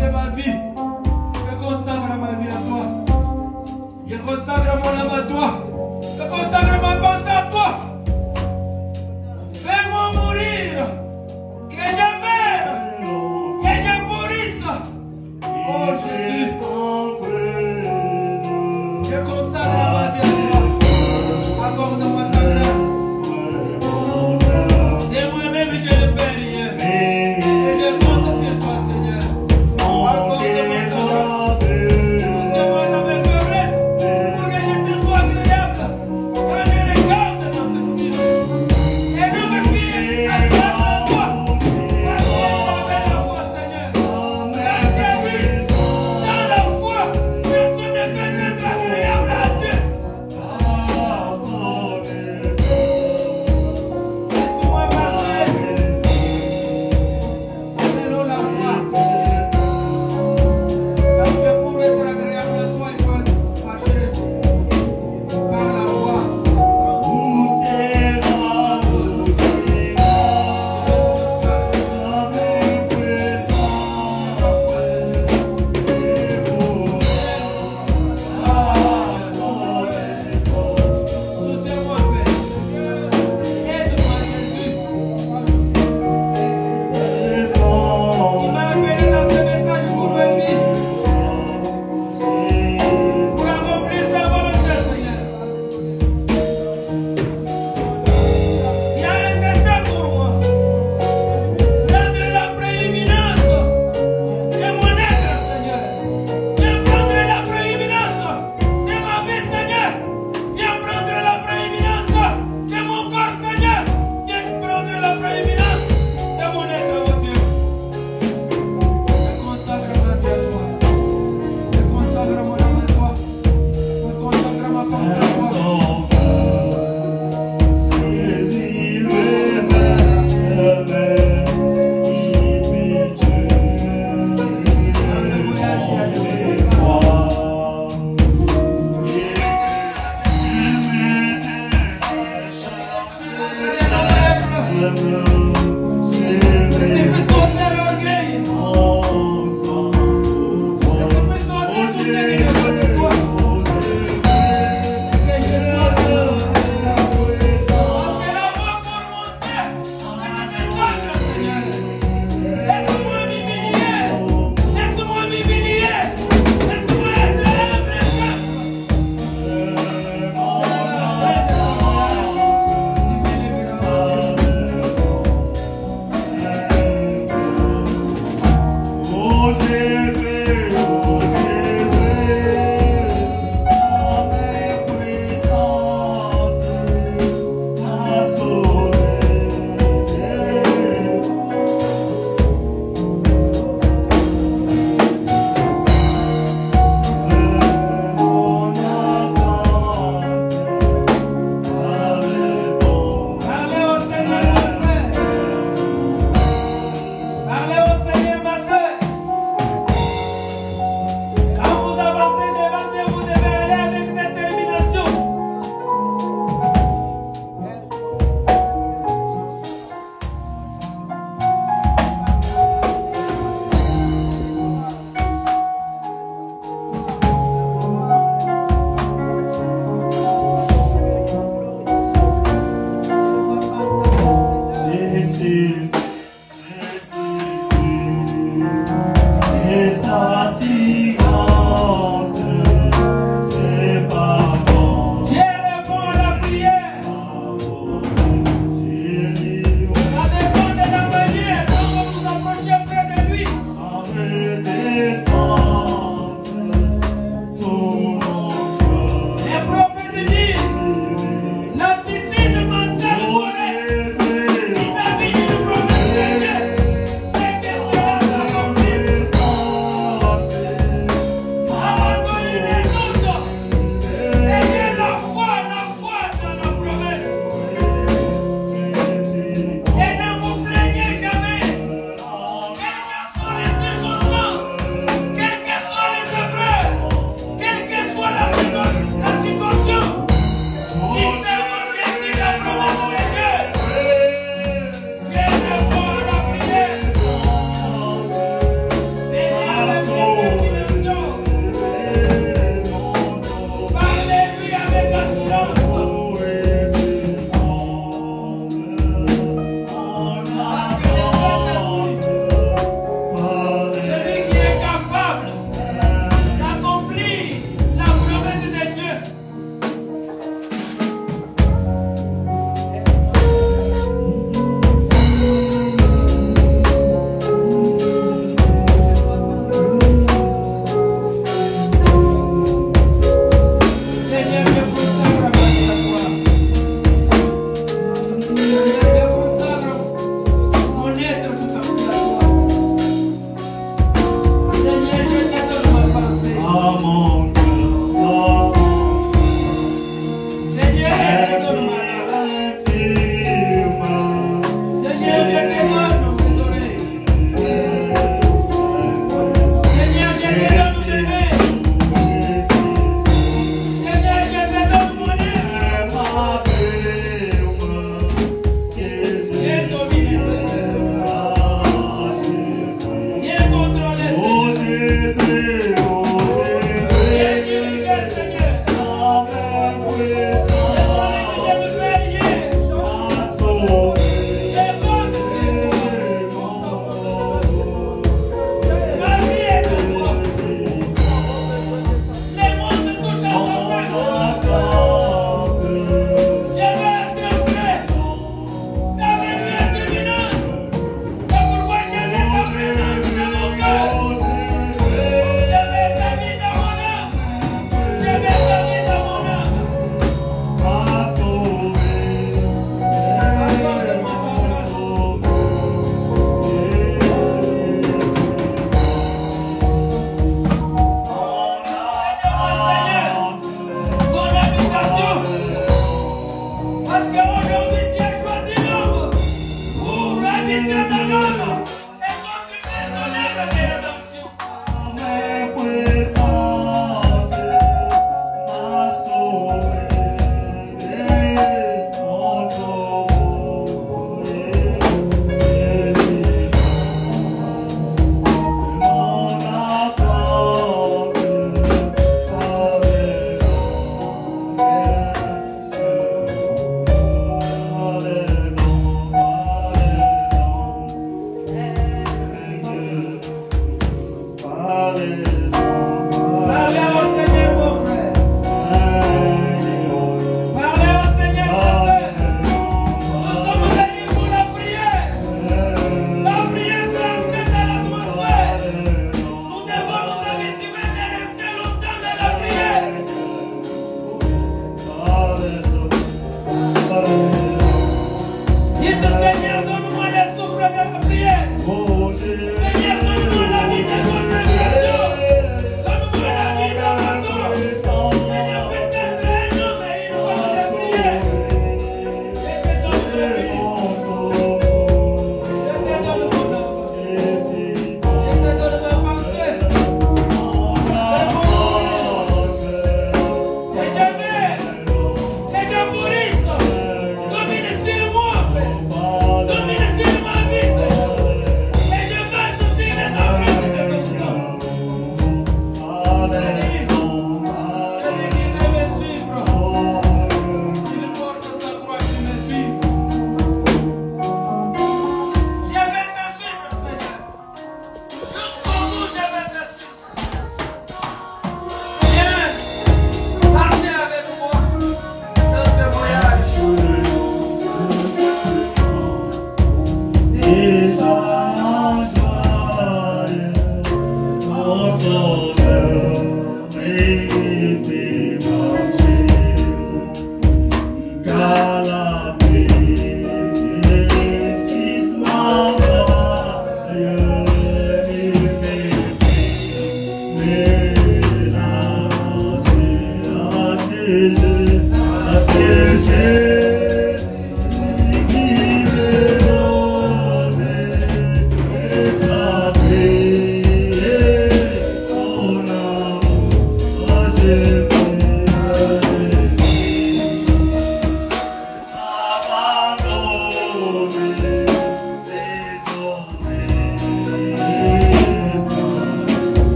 de ma vie. Je consacre ma vie à toi. Je consacre mon âme à toi. Je consacre ma pensée à toi. Fais-moi mourir. Que je meure. Que je pourrisse. Oh Jésus. Je consacre ma vie à toi. Accorde-moi ta grâce. De moi-même, je ne fais rien. Et je compte sur toi, Seigneur. Accorde-moi ta grâce. Accorde-moi ta faiblesse. Pour que je te sois agréable.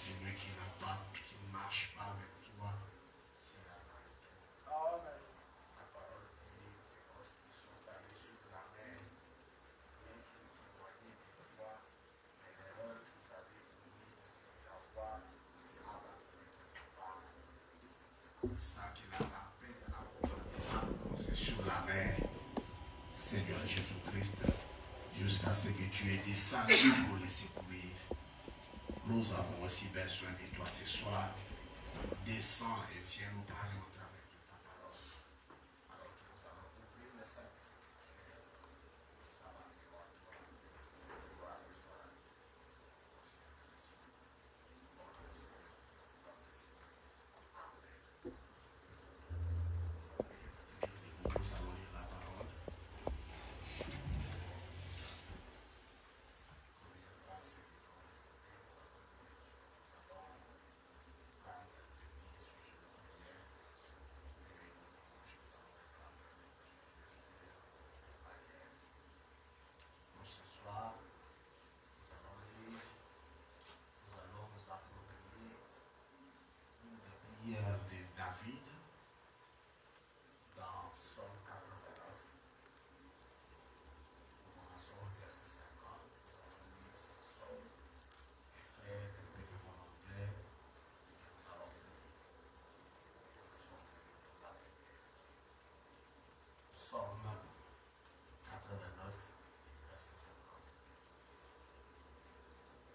celui qui n'a pas, qui ne marche pas avec toi, sera dans le tour. Amen. La parole dit que lorsqu'ils sont allés sur la mer, bien qu'ils témoignaient de toi, mais l'erreur qu'ils avaient commise, c'est d'avoir abandonné quelque part. C'est pour ça que la tempête a commencé sur la mer, Seigneur Jésus-Christ, jusqu'à ce que tu aies descendu pour les secourir. Nous avons aussi besoin de toi ce soir. Descends et viens nous parler au travers de ta parole. Alors que nous allons ouvrir les saintes écritures. Nous allons gloire à toi. Gloire à toi. Au Saint-Christ. Notre Seigneur, notre Esprit. Amen. Nous allons lire la parole. Ce soir, nous allons lire, nous allons nous approprier une des prières de David dans Psaume 89. Nous commençons au verset 50. Nous allons lire ce psaume et faire un peu de volontaire et nous allons lire la prière. Psaume 89.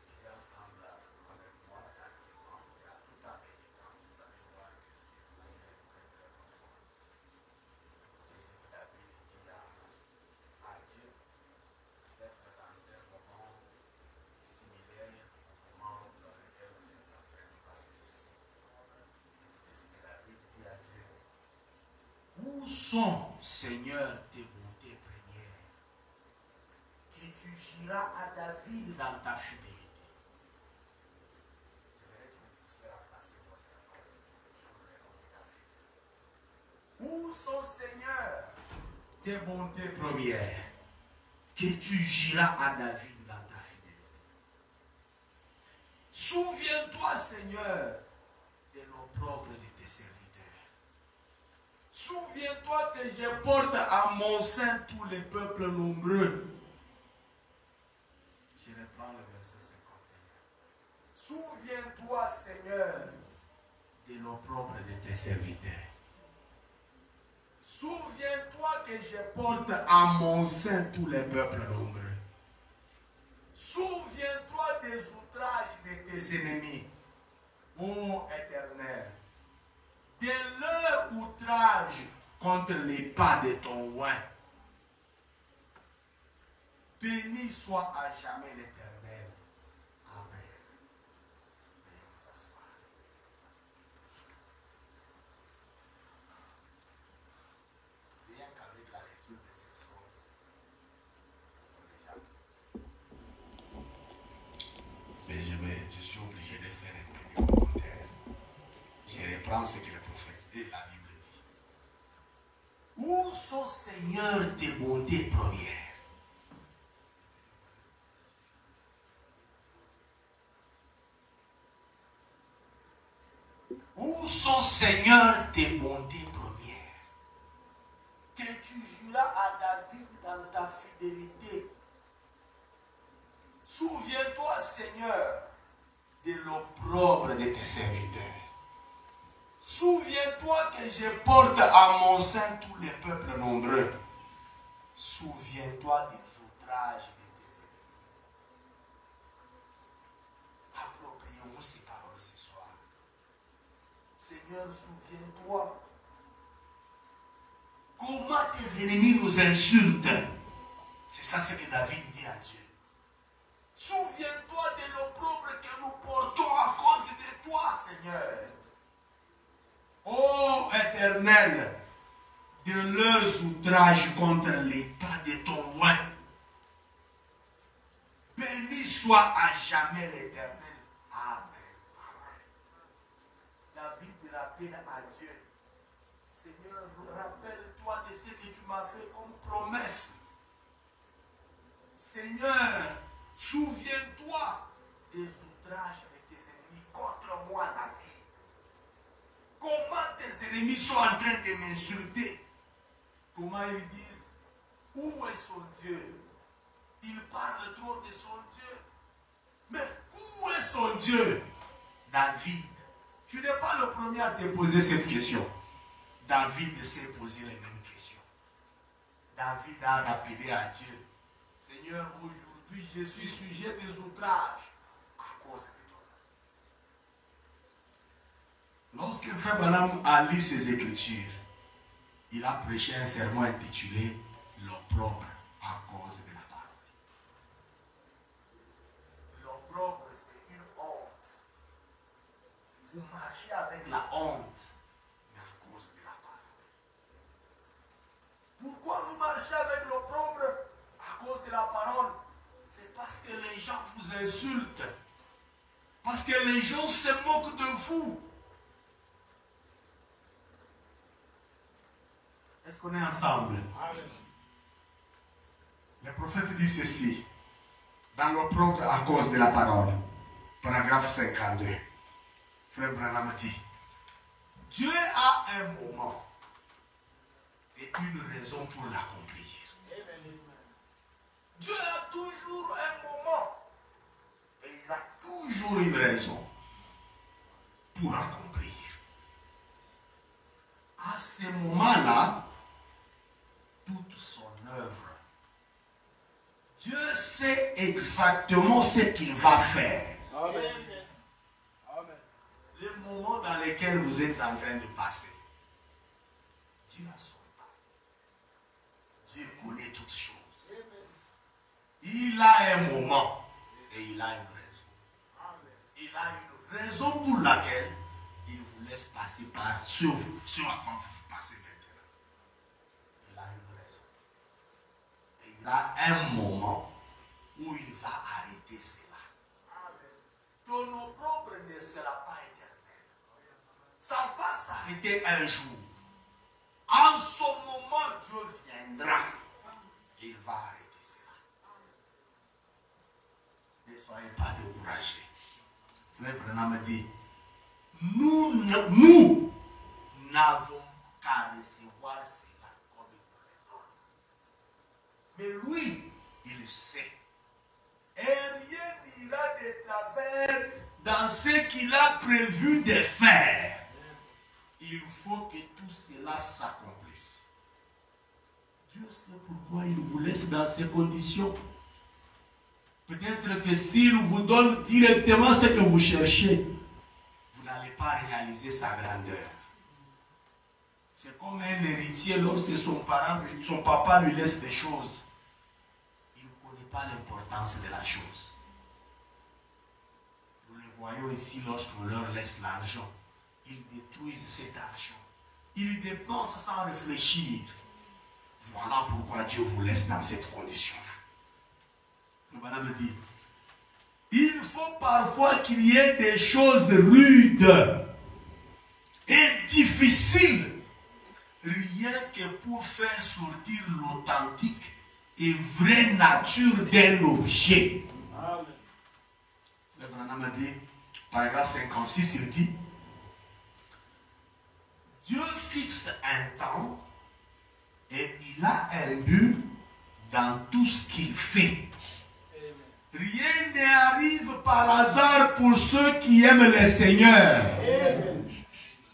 Lisez ensemble avec moi attentivement et à tout en méditant, vous allez voir que cette prière est très très profonde. Écoutez ce que David dit à Dieu, peut-être dans un moment similaire au moment dans lequel vous êtes en train de passer aussi. Écoutez ce que David dit à Dieu. Où sont, Seigneur, tes bontés premières? Que tu giras à David dans ta fidélité. J'aimerais que vous puissiez remplacer votre nom sur le nom de David. Où sont, Seigneur, tes bontés premières? Que tu giras à David dans ta fidélité. Souviens-toi, Seigneur, de l'opprobre de tes serviteurs. Souviens-toi que je porte à mon sein tous les peuples nombreux. Je reprends le verset 51. Souviens-toi, Seigneur, de l'opprobre de tes serviteurs. Souviens-toi que je porte à mon sein tous les peuples nombreux. Souviens-toi des outrages de tes ennemis, ô Éternel, de leur outrage contre les pas de ton oint. Béni soit à jamais l'Éternel. Amen. Veuillez vous asseoir. Rien qu'avec la lecture de cette psaume, nous sommes déjà. Mais je suis obligé de faire un peu de commentaire. Je reprends ce que le prophète et la Bible dit. Où sont, Seigneur, tes bontés premières? Où sont, Seigneur, tes bontés premières? Que tu juras à David dans ta fidélité. Souviens-toi, Seigneur, de l'opprobre de tes serviteurs. Souviens-toi que je porte à mon sein tous les peuples nombreux. Souviens-toi des outrages de tes ennemis. Appropriez-vous ces paroles ce soir. Seigneur, souviens-toi comment tes ennemis nous insultent. C'est ça ce que David dit à Dieu. Souviens-toi de l'opprobre que nous portons à cause de toi, Seigneur. Ô Éternel, de leurs outrages contre les pas de ton oint. Béni soit à jamais l'Éternel. Amen. David rappelle à Dieu. Seigneur, rappelle-toi de ce que tu m'as fait comme promesse. Seigneur, souviens-toi des outrages de tes ennemis. dit contre moi, David. Comment tes ennemis sont en train de m'insulter? Comment ils disent, où est son Dieu? Il parle trop de son Dieu. Mais où est son Dieu? David, tu n'es pas le premier à te poser cette question. David s'est posé les mêmes questions. David a rappelé à Dieu, Seigneur, aujourd'hui je suis sujet des outrages à cause de toi. Lorsque Frère Branham a lu ses Écritures, il a prêché un sermon intitulé L'opprobre à cause de la parole. L'opprobre, c'est une honte. Vous marchez avec la honte, mais à cause de la parole. Pourquoi vous marchez avec l'opprobre à cause de la parole? C'est parce que les gens vous insultent. Parce que les gens se moquent de vous. Est-ce qu'on est ensemble? Amen. Le prophète dit ceci, dans l'opprobre à cause de la parole, paragraphe 52. Frère Branham dit, Dieu a un moment et une raison pour l'accomplir. Dieu a toujours un moment et il a toujours une raison pour accomplir. À ce moment-là, toute son œuvre, Dieu sait exactement ce qu'il va faire. Amen. Amen. Les moments dans lesquels vous êtes en train de passer, Dieu a son temps. Dieu connaît toutes choses. Il a un moment et il a une raison. Il a une raison pour laquelle il vous laisse passer par ce à quoi vous passez maintenant. Il a une raison. Et il a un moment où il va arrêter cela. Ton opprobre ne sera pas éternel. Ça va s'arrêter un jour. En ce moment, Dieu viendra. Il va arrêter cela. Ne soyez pas découragés. Frère Branham dit, nous n'avons qu'à recevoir cela comme il nous le donne. Mais lui, il sait. Et rien n'ira de travers dans ce qu'il a prévu de faire. Il faut que tout cela s'accomplisse. Dieu sait pourquoi il vous laisse dans ces conditions. Peut-être que s'il vous donne directement ce que vous cherchez, vous n'allez pas réaliser sa grandeur. C'est comme un héritier lorsque son papa lui laisse des choses. Il ne connaît pas l'importance de la chose. Nous les voyons ici lorsqu'on leur laisse l'argent. Ils détruisent cet argent. Ils dépensent sans réfléchir. Voilà pourquoi Dieu vous laisse dans cette condition-là. Le bonhomme dit, il faut parfois qu'il y ait des choses rudes et difficiles, rien que pour faire sortir l'authentique et vraie nature d'un objet. Amen. Le bonhomme dit, paragraphe 56, il dit, Dieu fixe un temps et il a un but dans tout ce qu'il fait. Rien n'arrive par hasard pour ceux qui aiment le Seigneur. Amen.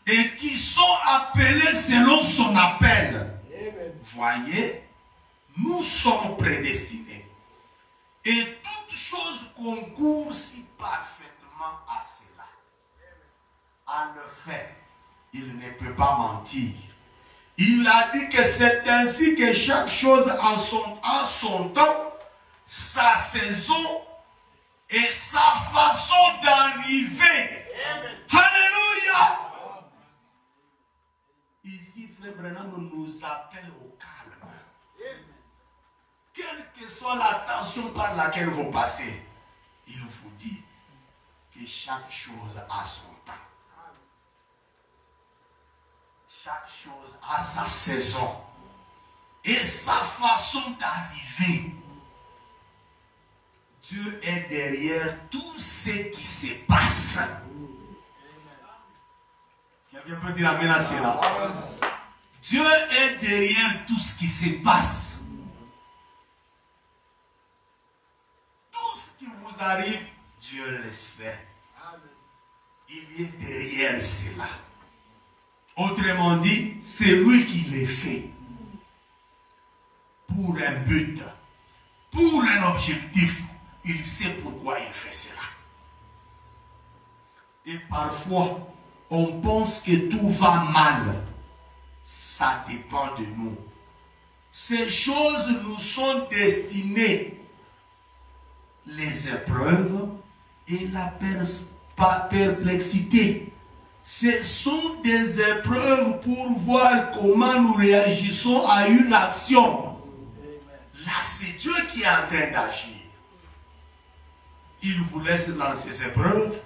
Et qui sont appelés selon son appel. Amen. Voyez, nous sommes prédestinés. Et toute chose concourt si parfaitement à cela. En effet, il ne peut pas mentir. Il a dit que c'est ainsi que chaque chose a son temps, sa saison et sa façon d'arriver. Alléluia! Ici, Frère Branham nous appelle au calme. Quelle que soit la tension par laquelle vous passez, il vous dit que chaque chose a son temps. Chaque chose a sa saison et sa façon d'arriver. Dieu est derrière tout ce qui se passe. Quelqu'un peut dire amen à cela. Dieu est derrière tout ce qui se passe. Tout ce qui vous arrive, Dieu le sait. Il est derrière cela. Autrement dit, c'est lui qui le fait. Pour un but, pour un objectif. Il sait pourquoi il fait cela. Et parfois, on pense que tout va mal. Ça dépend de nous. Ces choses nous sont destinées. Les épreuves et la perplexité. Ce sont des épreuves pour voir comment nous réagissons à une action. Là, c'est Dieu qui est en train d'agir. Il vous laisse dans ces épreuves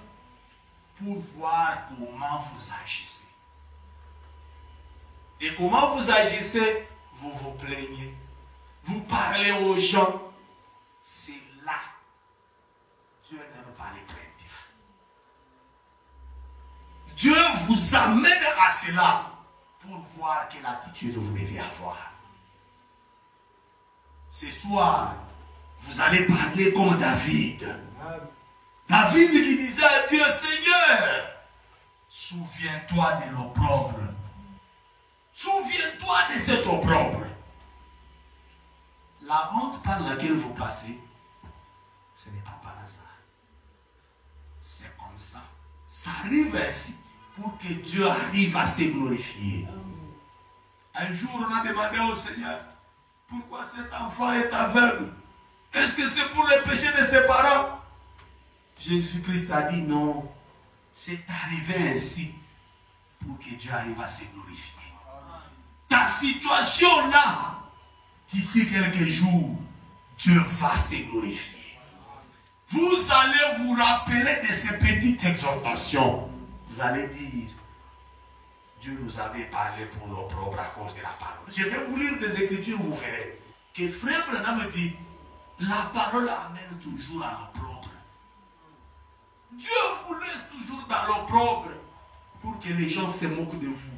pour voir comment vous agissez. Et comment vous agissez, vous vous plaignez. Vous parlez aux gens. C'est là. Dieu n'aime pas les plaintifs. Dieu vous amène à cela pour voir quelle attitude vous devez avoir. Ce soir, vous allez parler comme David. David qui disait à Dieu, Seigneur, souviens-toi de l'opprobre. Souviens-toi de cet opprobre. La honte par laquelle vous passez, ce n'est pas par hasard. C'est comme ça. Ça arrive ainsi pour que Dieu arrive à se glorifier. Un jour, on a demandé au Seigneur, pourquoi cet enfant est aveugle? Est-ce que c'est pour le péché de ses parents? Jésus-Christ a dit non. C'est arrivé ainsi pour que Dieu arrive à se glorifier. Ta situation là, d'ici quelques jours, Dieu va se glorifier. Vous allez vous rappeler de ces petites exhortations. Vous allez dire, Dieu nous avait parlé pour l'opprobre à cause de la parole. Je vais vous lire des Écritures, vous verrez que Frère Branham dit, la parole amène toujours à l'opprobre. Dieu vous laisse toujours dans l'opprobre pour que les gens se moquent de vous.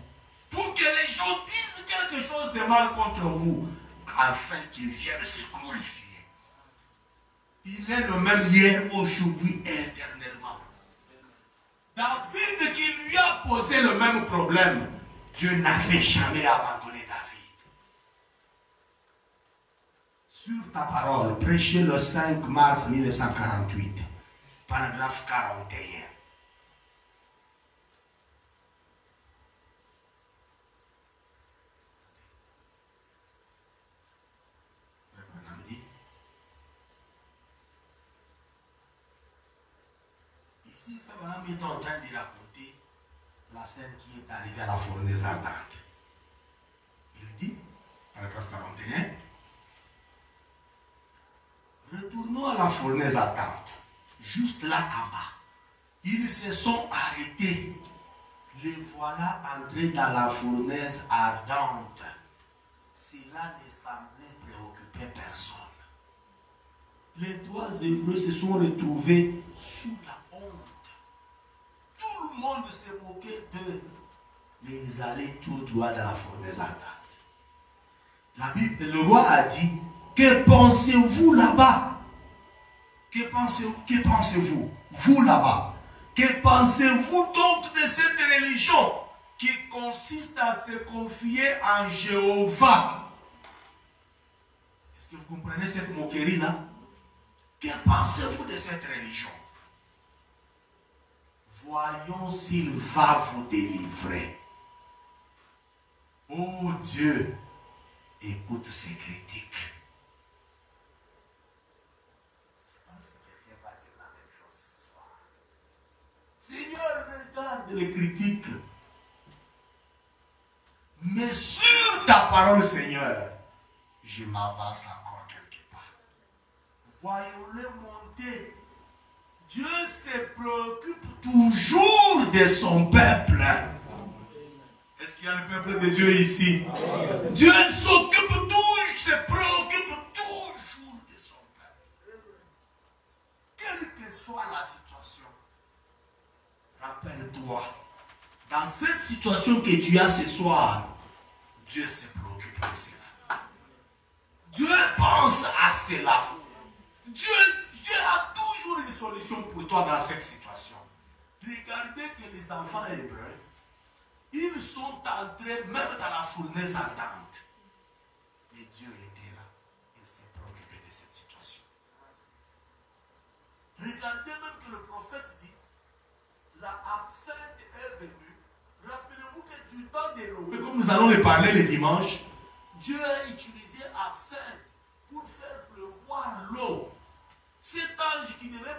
Pour que les gens disent quelque chose de mal contre vous, afin qu'ils viennent se glorifier. Il est le même hier, aujourd'hui et éternellement. David qui lui a posé le même problème, Dieu n'avait jamais abandonné David. Sur ta parole, prêché le 5 mars 1948, paragraphe 41. Ici, Frère Branham est en train de raconter la scène qui est arrivée à la fournaise ardente. Il dit, paragraphe 41, retournons à la fournaise ardente. Juste là en bas, ils se sont arrêtés. Les voilà entrés dans la fournaise ardente. Cela ne semblait préoccuper personne. Les trois Hébreux se sont retrouvés sous la honte. Tout le monde se moquait d'eux. Mais ils allaient tout droit dans la fournaise ardente. La Bible, le roi a dit, que pensez-vous là-bas? Que pensez-vous, vous là-bas? Que pensez-vous donc de cette religion qui consiste à se confier en Jéhovah? Est-ce que vous comprenez cette moquerie-là? Que pensez-vous de cette religion? Voyons s'il va vous délivrer. Oh Dieu, écoute ces critiques. Seigneur, regarde les critiques. Mais sur ta parole, Seigneur, je m'avance encore quelque part. Voyons-les monter. Dieu se préoccupe toujours de son peuple. Est-ce qu'il y a le peuple de Dieu ici? Dieu s'occupe toujours, se préoccupe toujours de son peuple. Quelle que soit la situation. Rappelle-toi, dans cette situation que tu as ce soir, Dieu se préoccupe de cela. Dieu pense à cela. Dieu a toujours une solution pour toi dans cette situation. Regardez que les enfants hébreux, ils sont entrés même dans la fournaise ardente. Et Dieu était là. Il s'est préoccupé de cette situation. Regardez même que le prophète dit, la absinthe est venue. Rappelez-vous que du temps de Noé, comme nous allons le parler le dimanche, Dieu a utilisé absinthe pour faire pleuvoir l'eau. Cet ange qui devait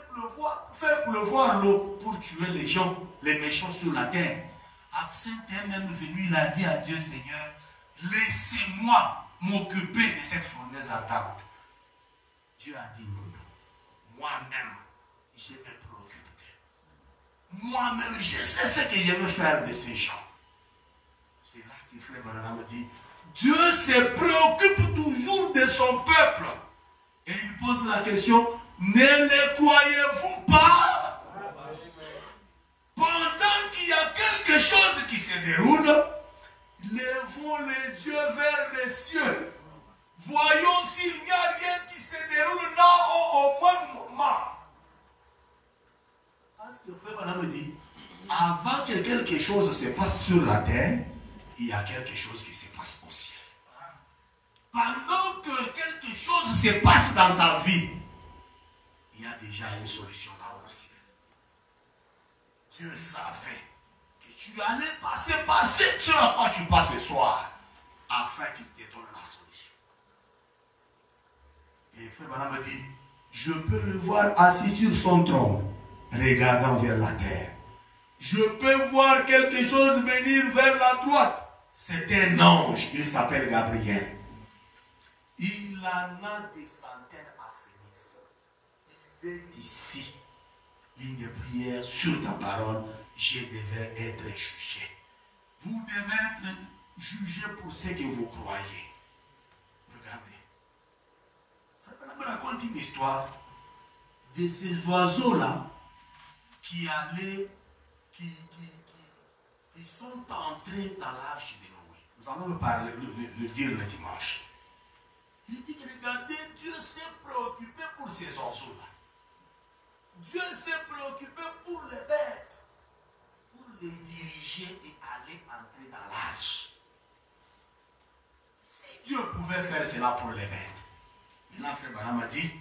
faire pleuvoir l'eau pour tuer les gens, les méchants sur la terre. Absinthe est même venu, il a dit à Dieu, Seigneur, laissez-moi m'occuper de cette fournaise ardente. Dieu a dit non. Moi-même, je me préoccupe d'eux. Moi-même, je sais ce que je veux faire de ces gens. C'est là que Frère Branham me dit, Dieu se préoccupe toujours de son peuple. Et il pose la question, ne le croyez-vous pas? Pendant qu'il y a quelque chose qui se déroule, levons les yeux vers les cieux. Voyons s'il n'y a rien qui se déroule là au même moment. Parce que Frère Branham me dit, avant que quelque chose se passe sur la terre, il y a quelque chose qui se passe au ciel. Pendant que quelque chose se passe dans ta vie, il y a déjà une solution là au ciel. Dieu savait que tu allais passer par cette chose à quoi tu passes ce soir, afin qu'il te donne la solution. Et Frère Branham me dit, je peux le voir assis sur son trône, regardant vers la terre. Je peux voir quelque chose venir vers la droite. C'est un ange, il s'appelle Gabriel. Il en a des centaines à Phoenix. Il est ici. Ligne de prière sur ta parole, je devais être jugé. Vous devez être jugé pour ce que vous croyez. Regardez. Ça me raconte une histoire de ces oiseaux-là qui allaient, qui sont entrés dans l'arche de Noé. Nous allons le dire le dimanche. Il dit que regardez, Dieu s'est préoccupé pour ces oiseaux-là. Dieu s'est préoccupé pour les bêtes, pour les diriger et aller entrer dans l'arche. Si Dieu pouvait faire cela pour les bêtes, maintenant Frère Branham a dit,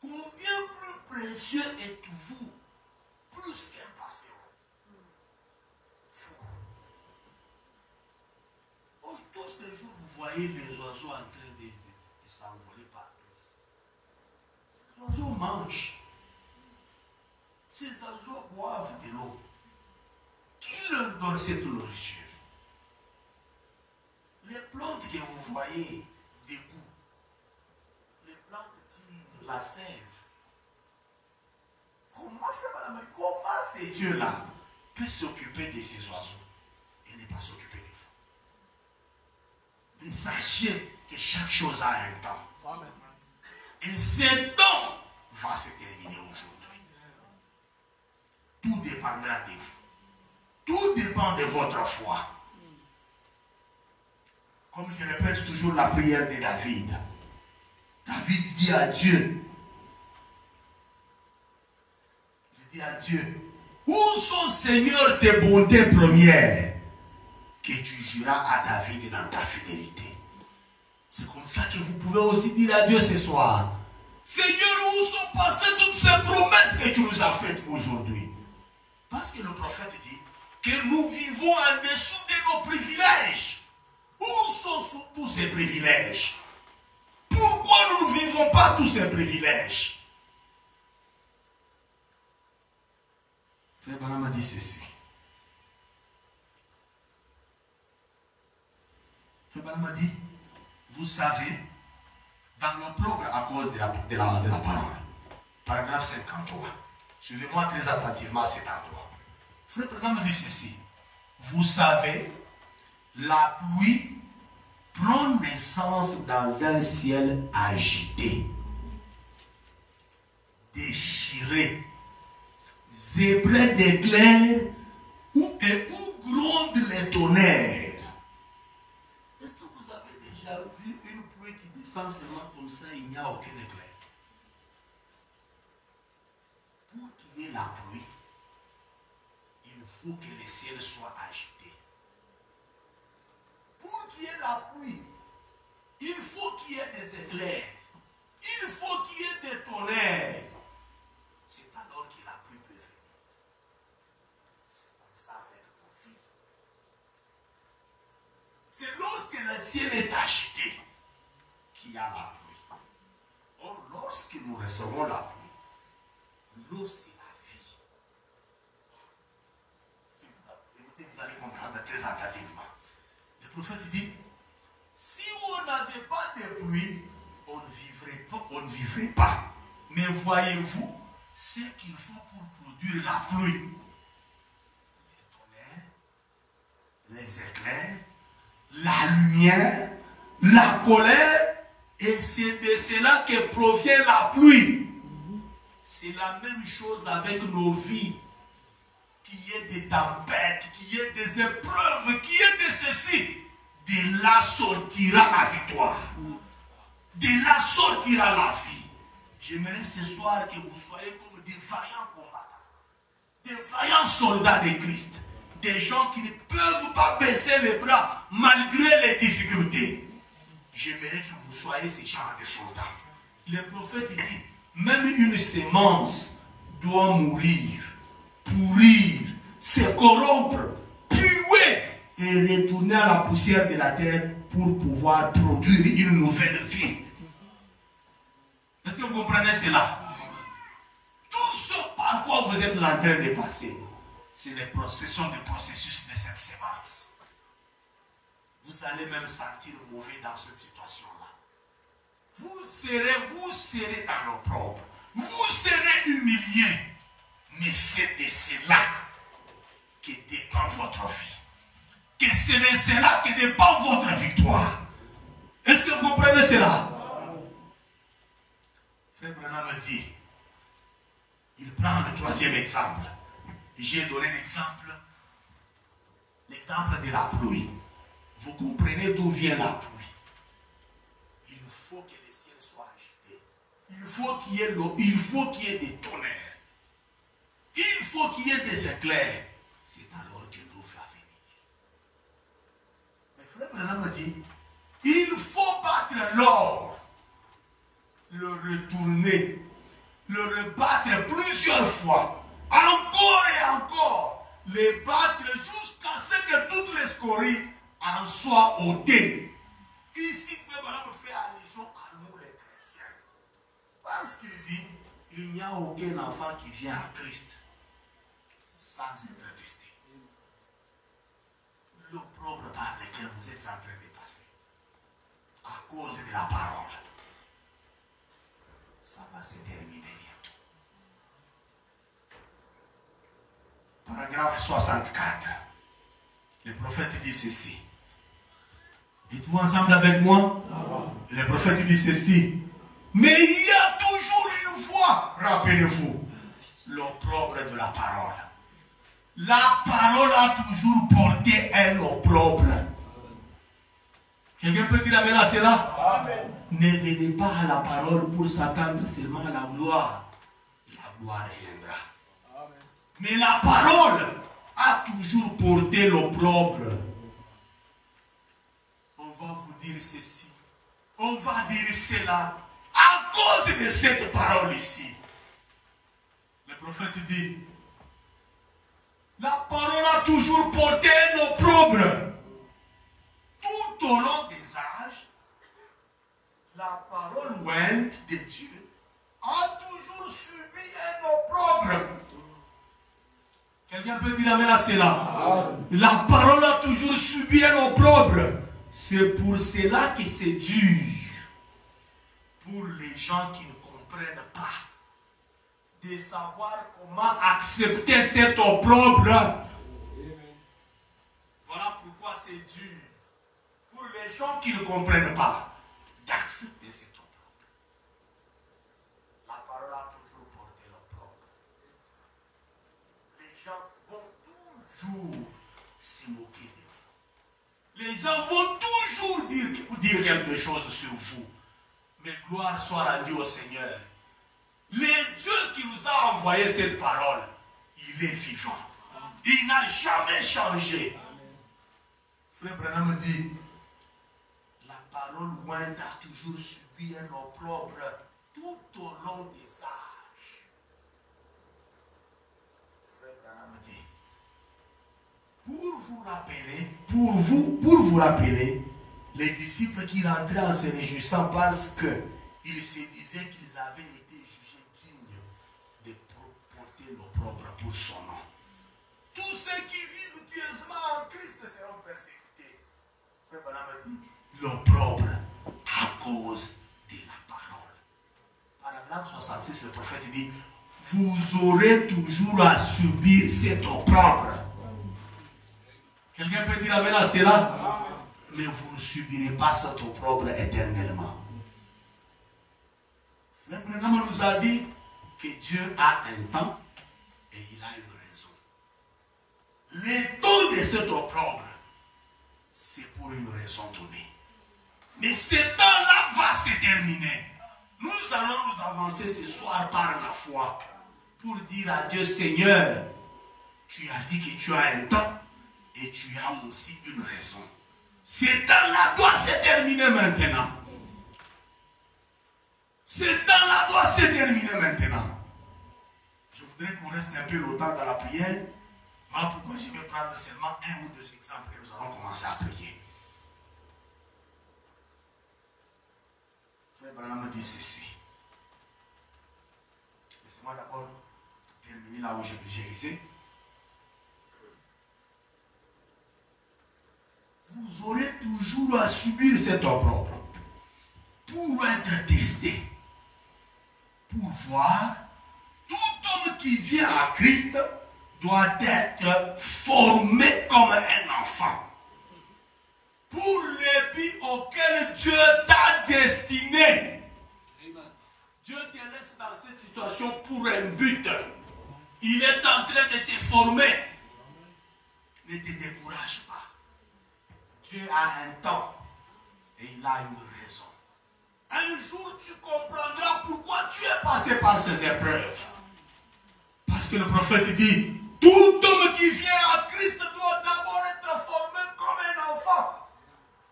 combien plus précieux êtes-vous, plus qu'impatient. Tous ces jours, vous voyez les oiseaux en train de s'envoler partout. Ces oiseaux mangent. Ces oiseaux boivent de l'eau. Qui leur donne cette nourriture? Les plantes que vous voyez debout, les plantes tirent la sève. Comment ces dieux-là peuvent s'occuper de ces oiseaux et ne pas s'occuper de vous? Et sachez que chaque chose a un temps. Amen. Et ce temps va se terminer aujourd'hui. Tout dépendra de vous. Tout dépend de votre foi. Comme je répète toujours la prière de David. David dit à Dieu, il dit à Dieu, où sont, Seigneur, tes bontés premières que tu juras à David dans ta fidélité? C'est comme ça que vous pouvez aussi dire à Dieu ce soir, Seigneur, où sont passées toutes ces promesses que tu nous as faites aujourd'hui? Parce que le prophète dit que nous vivons en dessous de nos privilèges. Où sont tous ces privilèges? Pourquoi nous ne vivons pas tous ces privilèges? Frère Branham a dit ceci. Frère Branham a dit, vous savez, dans l'opprobre à cause de la parole, paragraphe 53, suivez-moi très attentivement à cet endroit. Frère Branham dit ceci, vous savez, la pluie prend naissance dans un ciel agité, déchiré, zébré d'éclairs où grondent les tonnerres. Est-ce que vous avez déjà vu une pluie qui descend seulement comme ça, il n'y a aucun éclair? Pour qu'il y ait la pluie, il faut que le ciel soit agité. Pour qu'il y ait la pluie, il faut qu'il y ait des éclairs. Il faut qu'il y ait des tonnerres. C'est alors que la pluie peut venir. C'est comme ça avec vos vies. C'est lorsque le ciel est agité qu'il y a la pluie. Or, lorsque nous recevons la pluie, l'eau c'est la vie. Si vous allez comprendre très attentivement. Le prophète dit, si on n'avait pas de pluie, on ne vivrait pas. Mais voyez-vous ce qu'il faut pour produire la pluie? Les tonnerres, les éclairs, la lumière, la colère, et c'est de cela que provient la pluie. C'est la même chose avec nos vies. Qu'il y ait des tempêtes, qu'il y ait des épreuves, qu'il y ait de ceci. De là sortira la victoire. De là sortira la vie. J'aimerais ce soir que vous soyez comme des vaillants combattants. Des vaillants soldats de Christ. Des gens qui ne peuvent pas baisser les bras malgré les difficultés. J'aimerais que vous soyez ces gens de soldats. Le prophète dit, même une semence doit mourir, pourrir, se corrompre, puer et retourner à la poussière de la terre pour pouvoir produire une nouvelle vie. Est-ce que vous comprenez cela? Tout ce par quoi vous êtes en train de passer, ce sont des processus de cette semence. Vous allez même sentir mauvais dans cette situation-là. Vous serez dans l'opprobre. Vous serez humilié. Mais c'est de cela que dépend votre vie. Que c'est de cela que dépend votre victoire. Est-ce que vous comprenez cela? Frère Branham me dit, il prend le troisième exemple. J'ai donné l'exemple de la pluie. Vous comprenez d'où vient la pluie? Il faut que le ciel soit agité. Il faut qu'il y ait l'eau. Il faut qu'il y ait des tonnerres. Il faut qu'il y ait des éclairs. C'est alors que l'eau va venir. Mais frère Branham me dit, il faut battre l'or, le retourner, le rebattre plusieurs fois, encore et encore, les battre jusqu'à ce que toutes les scories en soient ôtées. Ici, frère Branham fait allusion à nous les chrétiens. Parce qu'il dit, il n'y a aucun enfant qui vient à Christ sans être testé. L'opprobre par lequel vous êtes en train de passer, à cause de la parole, ça va se terminer bientôt. Paragraphe 64. Le prophète dit ceci. Êtes-vous ensemble avec moi? Le prophète dit ceci. Mais il y a toujours une fois, rappelez-vous, l'opprobre de la parole. La parole a toujours porté un opprobre. Quelqu'un peut dire amen à cela? Amen. Ne venez pas à la parole pour s'attendre seulement à la gloire. La gloire viendra. Amen. Mais la parole a toujours porté l'opprobre. On va vous dire ceci. On va dire cela. À cause de cette parole ici. Le prophète dit, la parole a toujours porté l'opprobre. Tout au long des âges, la parole ointe de Dieu a toujours subi un opprobre. Quelqu'un peut dire amen à cela? La parole a toujours subi un opprobre. C'est pour cela que c'est dur. Pour les gens qui ne comprennent pas. De savoir comment accepter cet opprobre. Voilà pourquoi c'est dur. Pour les gens qui ne comprennent pas, d'accepter cet opprobre. La parole a toujours porté l'opprobre. Les gens vont toujours se moquer de vous. Les gens vont toujours dire quelque chose sur vous. Mais gloire soit rendue au Seigneur. Le Dieu qui nous a envoyé cette parole, il est vivant. Il n'a jamais changé. Frère Branham dit, la parole ointe a toujours subi un opprobre tout au long des âges. Frère Branham dit, pour vous rappeler, les disciples qui rentraient en se réjouissant parce qu'ils se disaient qu'ils avaient été jugés dignes de porter l'opprobre pour son nom. Tous ceux qui vivent pieusement en Christ seront persécutés. Frère Branham dit, l'opprobre à cause de la parole. Paragraphe 66, le prophète dit, vous aurez toujours à subir cet opprobre. Quelqu'un peut dire amen à cela? Mais vous ne subirez pas cet opprobre éternellement. Frère Branham nous a dit que Dieu a un temps et il a une raison. Le temps de cet opprobre, c'est pour une raison donnée. Mais ce temps-là va se terminer. Nous allons nous avancer ce soir par la foi pour dire à Dieu, Seigneur, tu as dit que tu as un temps et tu as aussi une raison. Ce temps-là doit se terminer maintenant. Ce temps-là doit se terminer maintenant. Je voudrais qu'on reste un peu longtemps dans la prière. Voilà pourquoi je vais prendre seulement un ou deux exemples et nous allons commencer à prier. Frère Branham dit ceci. Laissez-moi d'abord terminer là où j'ai lisé. Vous aurez toujours à subir cet opprobre pour être testé, pour voir, tout homme qui vient à Christ doit être formé comme un enfant pour le but auquel Dieu t'a destiné. Dieu te laisse dans cette situation pour un but. Il est en train de te former. Ne te décourage pas. Dieu a un temps et il a une raison. Un jour, tu comprendras pourquoi tu es passé par ces épreuves. Parce que le prophète dit, tout homme qui vient à Christ doit d'abord être formé comme un enfant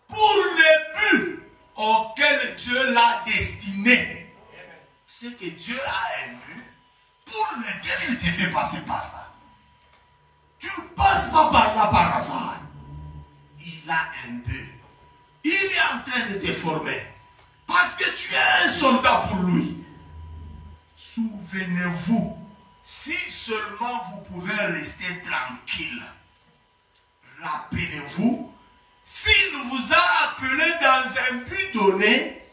pour le but auquel Dieu l'a destiné. C'est que Dieu a un but pour lequel il te fait passer par là. Tu ne passes pas par là par hasard. Il a un but. Il est en train de te former. Parce que tu es un soldat pour lui. Souvenez-vous, si seulement vous pouvez rester tranquille. Rappelez-vous, s'il vous a appelé dans un but donné,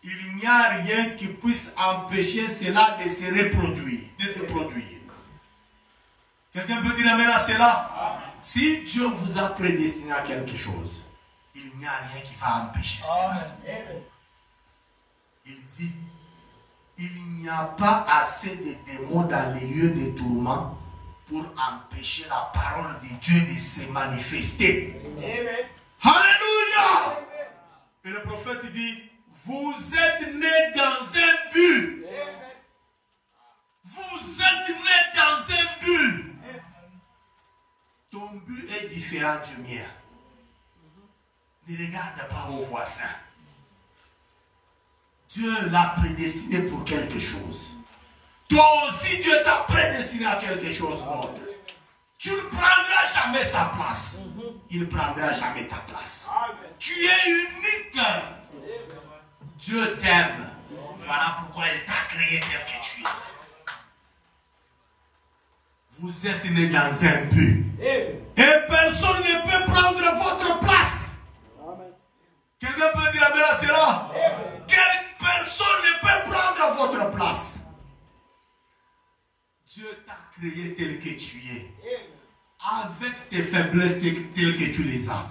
il n'y a rien qui puisse empêcher cela de se reproduire, de se produire. Quelqu'un peut dire amen à cela? Si Dieu vous a prédestiné à quelque chose, il n'y a rien qui va empêcher cela. Il dit, il n'y a pas assez de démons dans les lieux de tourment pour empêcher la parole de Dieu de se manifester. Amen. Alléluia! Et le prophète dit, vous êtes nés dans un but. Amen. Vous êtes nés dans un but. Ton but est différent du mien. Ne regarde pas au voisin. Dieu l'a prédestiné pour quelque chose. Toi aussi, Dieu t'a prédestiné à quelque chose d'autre. Tu ne prendras jamais sa place. Il ne prendra jamais ta place. Tu es unique. Dieu t'aime. Voilà pourquoi il t'a créé tel que tu es. Vous êtes né dans un but. Et personne ne peut prendre votre place. Quelqu'un peut dire amen à cela? Personne ne peut prendre votre place. Dieu t'a créé tel que tu es. Avec tes faiblesses telles que tu les as.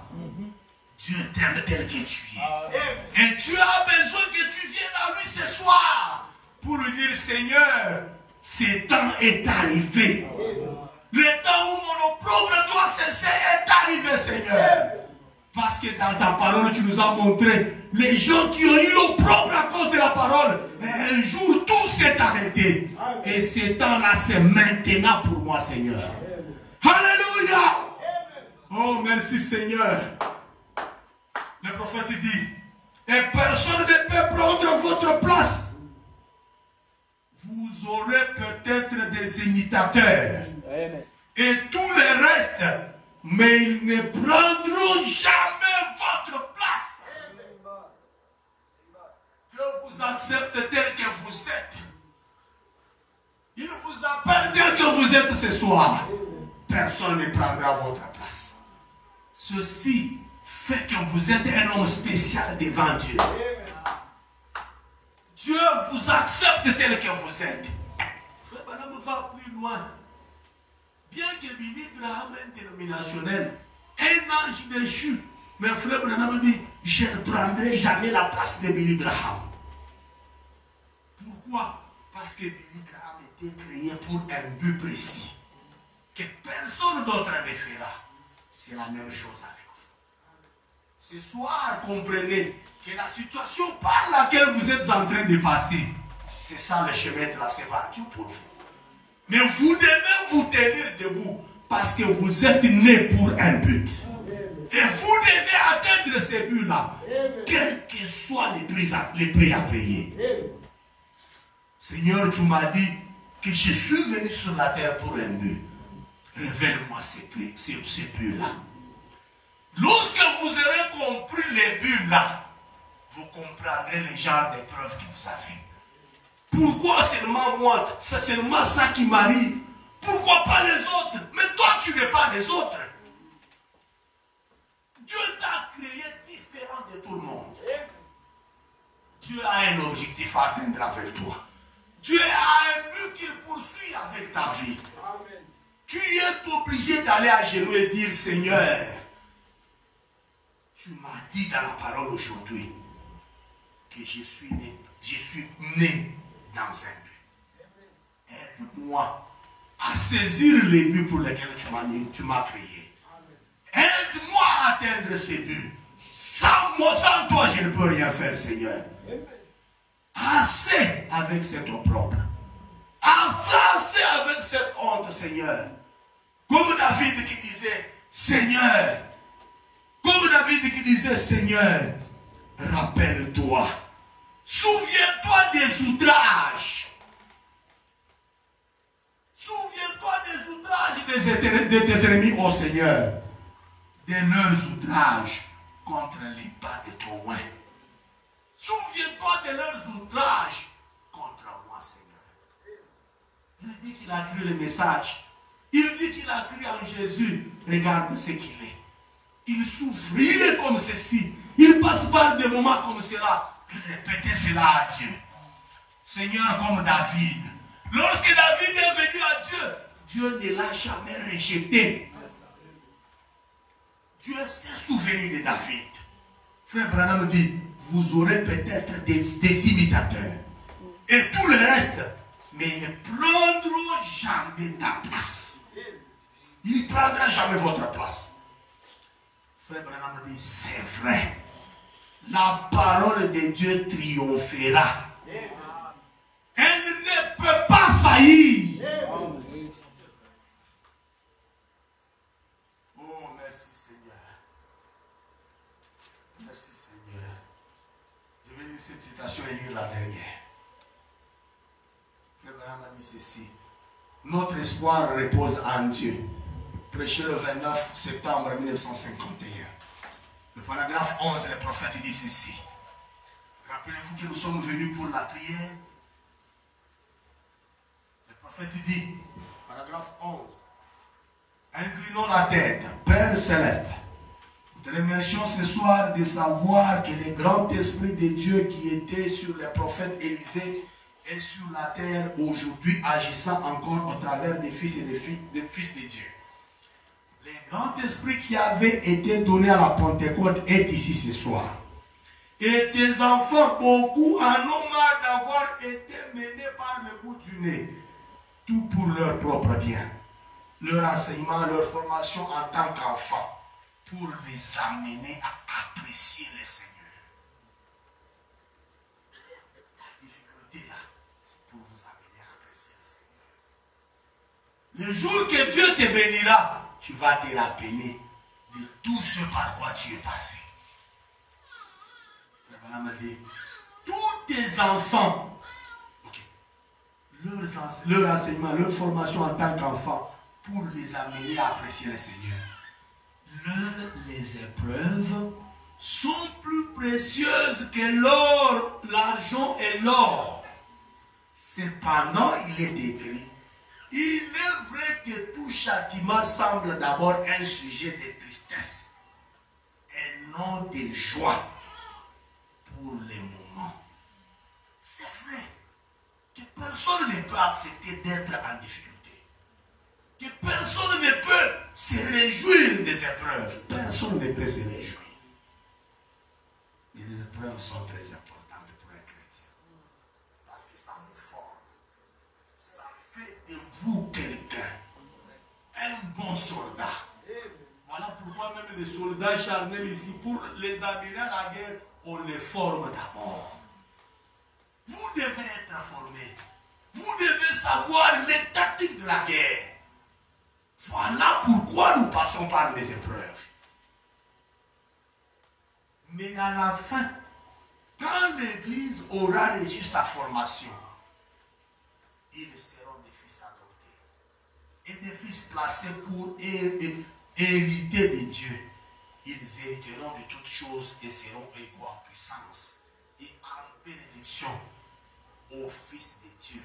Dieu t'aime tel que tu es. Et tu as besoin que tu viennes à lui ce soir pour lui dire, Seigneur, ce temps est arrivé. Le temps où mon opprobre doit cesser est arrivé, Seigneur. Parce que dans ta parole, tu nous as montré les gens qui ont eu l'opprobre à cause de la parole. Et un jour, tout s'est arrêté. Et ce temps-là, c'est maintenant pour moi, Seigneur. Alléluia. Oh, merci, Seigneur. Le prophète dit, et personne ne peut prendre votre place. Vous aurez peut-être des imitateurs. Amen. Et tous les restes, mais ils ne prendront jamais votre place. Dieu vous accepte tel que vous êtes. Il vous appelle tel que vous êtes ce soir. Personne ne prendra votre place. Ceci fait que vous êtes un homme spécial devant Dieu. Dieu vous accepte tel que vous êtes. Frère Branham va plus loin. Bien que Billy Graham est dénominationnel, un ange déchu, mais frère Branham dit, je ne prendrai jamais la place de Billy Graham. Pourquoi? Parce que Billy Graham était créé pour un but précis, que personne d'autre ne fera. C'est la même chose avec vous. Ce soir, comprenez que la situation par laquelle vous êtes en train de passer, c'est ça le chemin de la séparation pour vous. Mais vous devez vous tenir debout parce que vous êtes né pour un but. Et vous devez atteindre ce but-là, quels que soient les prix à payer. Seigneur, tu m'as dit que je suis venu sur la terre pour un but. Révèle-moi ces buts-là. Lorsque vous aurez compris les buts-là, vous comprendrez les genres d'épreuves que vous avez. Pourquoi seulement moi? C'est seulement ça qui m'arrive. Pourquoi pas les autres? Mais toi, tu n'es pas les autres. Dieu t'a créé différent de tout le monde. Dieu a un objectif à atteindre avec toi. Dieu a un but qu'il poursuit avec ta vie. Amen. Tu es obligé d'aller à genoux et dire, Seigneur, tu m'as dit dans la parole aujourd'hui que je suis né dans un but. Aide-moi à saisir les buts pour lesquels tu m'as créé. Aide-moi à atteindre ces buts. Sans toi, je ne peux rien faire, Seigneur. Assez avec cet opprobre. Assez avec cette honte, Seigneur. Comme David qui disait, Seigneur. Comme David qui disait, Seigneur, rappelle-toi. Souviens-toi des outrages. Souviens-toi des outrages de tes ennemis, ô Seigneur. De leurs outrages contre les pas de ton oin. Souviens-toi de leurs outrages contre moi, Seigneur. Il dit qu'il a cru le message. Il dit qu'il a cru en Jésus. Regarde ce qu'il est. Il souffre, il est comme ceci. Il passe par des moments comme cela. Répétez cela à Dieu. Seigneur, comme David. Lorsque David est venu à Dieu, Dieu ne l'a jamais rejeté. Dieu s'est souvenu de David. Frère Branham dit, vous aurez peut-être des imitateurs. Et tout le reste, mais ils ne prendront jamais ta place. Il ne prendra jamais votre place. Frère Branham dit, c'est vrai. La parole de Dieu triomphera. Elle ne peut pas faillir. Oh, merci Seigneur. Merci Seigneur. Je vais lire cette citation et lire la dernière. Frère Branham a dit ceci. Notre espoir repose en Dieu. Prêché le 29 septembre 1951. Le paragraphe 11, le prophète dit ceci. Rappelez-vous que nous sommes venus pour la prière. Le prophète dit, paragraphe 11. Inclinons la tête, Père Céleste. Nous te remercions ce soir de savoir que le grand esprit de Dieu qui était sur le prophète Élisée est sur la terre aujourd'hui, agissant encore au travers des fils et des fils de Dieu. Le grand esprit qui avait été donné à la Pentecôte est ici ce soir. Et tes enfants, beaucoup en ont marre d'avoir été menés par le bout du nez, tout pour leur propre bien. leur enseignement, leur formation en tant qu'enfants pour les amener à apprécier le Seigneur. La difficulté là, c'est pour vous amener à apprécier le Seigneur. Le jour que Dieu te bénira, tu vas te rappeler de tout ce par quoi tu es passé. Frère m'a dit, tous tes enfants, leur enseignement, leur formation en tant qu'enfants, pour les amener à apprécier le Seigneur. Les épreuves sont plus précieuses que l'or, l'argent et l'or. Cependant, il est écrit, il est vrai que tout châtiment semble d'abord un sujet de tristesse et non de joie pour les moments. C'est vrai que personne ne peut accepter d'être en difficulté. Que personne ne peut se réjouir des épreuves. Personne ne peut se réjouir. Mais les épreuves sont très importantes pour un chrétien. Parce que ça vous forme. Ça fait de vous quelqu'un. Un bon soldat. Voilà pourquoi même les soldats charnels ici, pour les amener à la guerre, on les forme d'abord. Vous devez être formé. Vous devez savoir les tactiques de la guerre. Voilà pourquoi nous passons par les épreuves. Mais à la fin, quand l'Église aura reçu sa formation, ils seront des fils adoptés et des fils placés pour hériter de Dieu. Ils hériteront de toutes choses et seront égaux en puissance et en bénédiction aux fils de Dieu.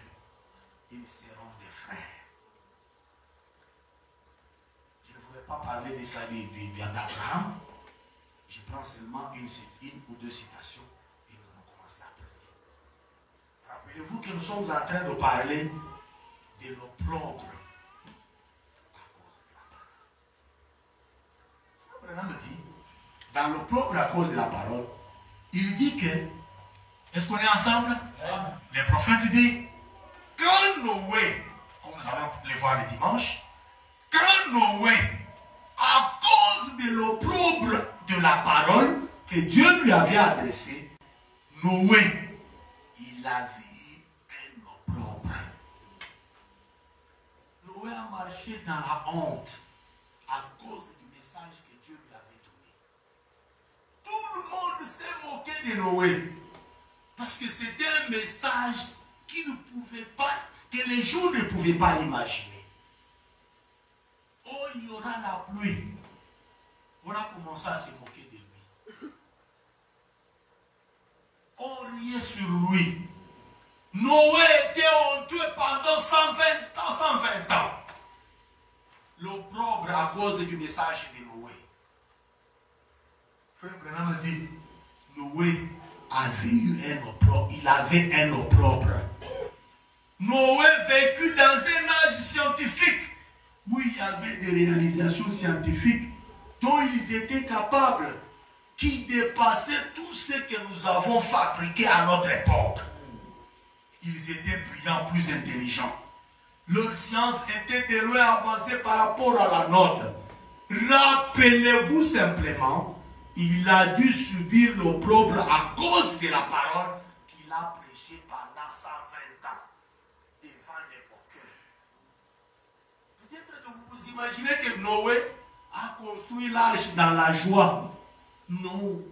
Ils seront des frères. Je ne voulais pas parler de ça d'Abraham. Je prends seulement une ou deux citations et nous allons commencer à prier. Rappelez-vous que nous sommes en train de parler de l'opprobre à cause de la parole. Frère Branham dit, dans l'opprobre à cause de la parole, il dit que, est-ce qu'on est ensemble? Les prophètes disent, quand Noé, comme nous allons les voir le dimanche, quand Noé, à cause de l'opprobre de la parole que Dieu lui avait adressée, Noé, il avait eu un opprobre. Noé a marché dans la honte à cause du message que Dieu lui avait donné. Tout le monde s'est moqué de Noé parce que c'était un message qu'il ne pouvait pas, que les gens ne pouvaient pas imaginer. Oh, il y aura la pluie. On a commencé à se moquer de lui. On riait sur lui. Noé était honteux pendant 120 ans. L'opprobre à cause du message de Noé. Frère Branham dit, Noé avait eu un opprobre. Il avait un opprobre. Noé vécut dans un âge scientifique où il y avait des réalisations scientifiques dont ils étaient capables, qui dépassaient tout ce que nous avons fabriqué à notre époque. Ils étaient brillants, plus intelligents. Leur science était de loin avancée par rapport à la nôtre. Rappelez-vous simplement, il a dû subir l'opprobre à cause de la parole qu'il a prêchée pendant 120 ans devant les moqueurs. Peut-être que vous vous imaginez que Noé a construit l'arche dans la joie. Non.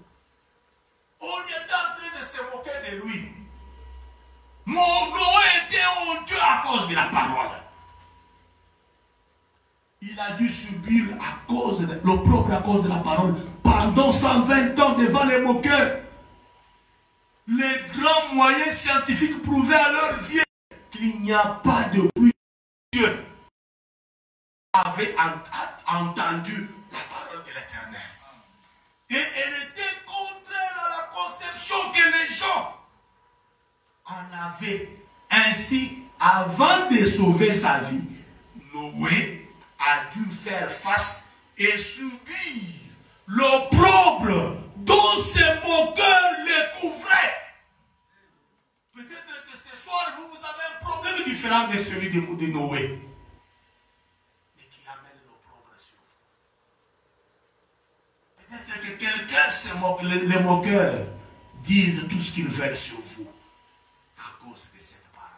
On était en train de se moquer de lui. Noé était honteux à cause de la parole. Il a dû subir à cause de l'opprobre à cause de la parole pendant 120 ans devant les moqueurs. Les grands moyens scientifiques prouvaient à leurs yeux qu'il n'y a pas de pluie. Dieu avait entendu la parole de l'Éternel. Et elle était contraire à la conception que les gens en avaient. Ainsi, avant de sauver sa vie, Noé a dû faire face et subir l'opprobre dont ces moqueurs les couvraient. Peut-être que ce soir, vous avez un problème différent de celui de Noé. Mais qui les moqueurs disent tout ce qu'ils veulent sur vous à cause de cette parole.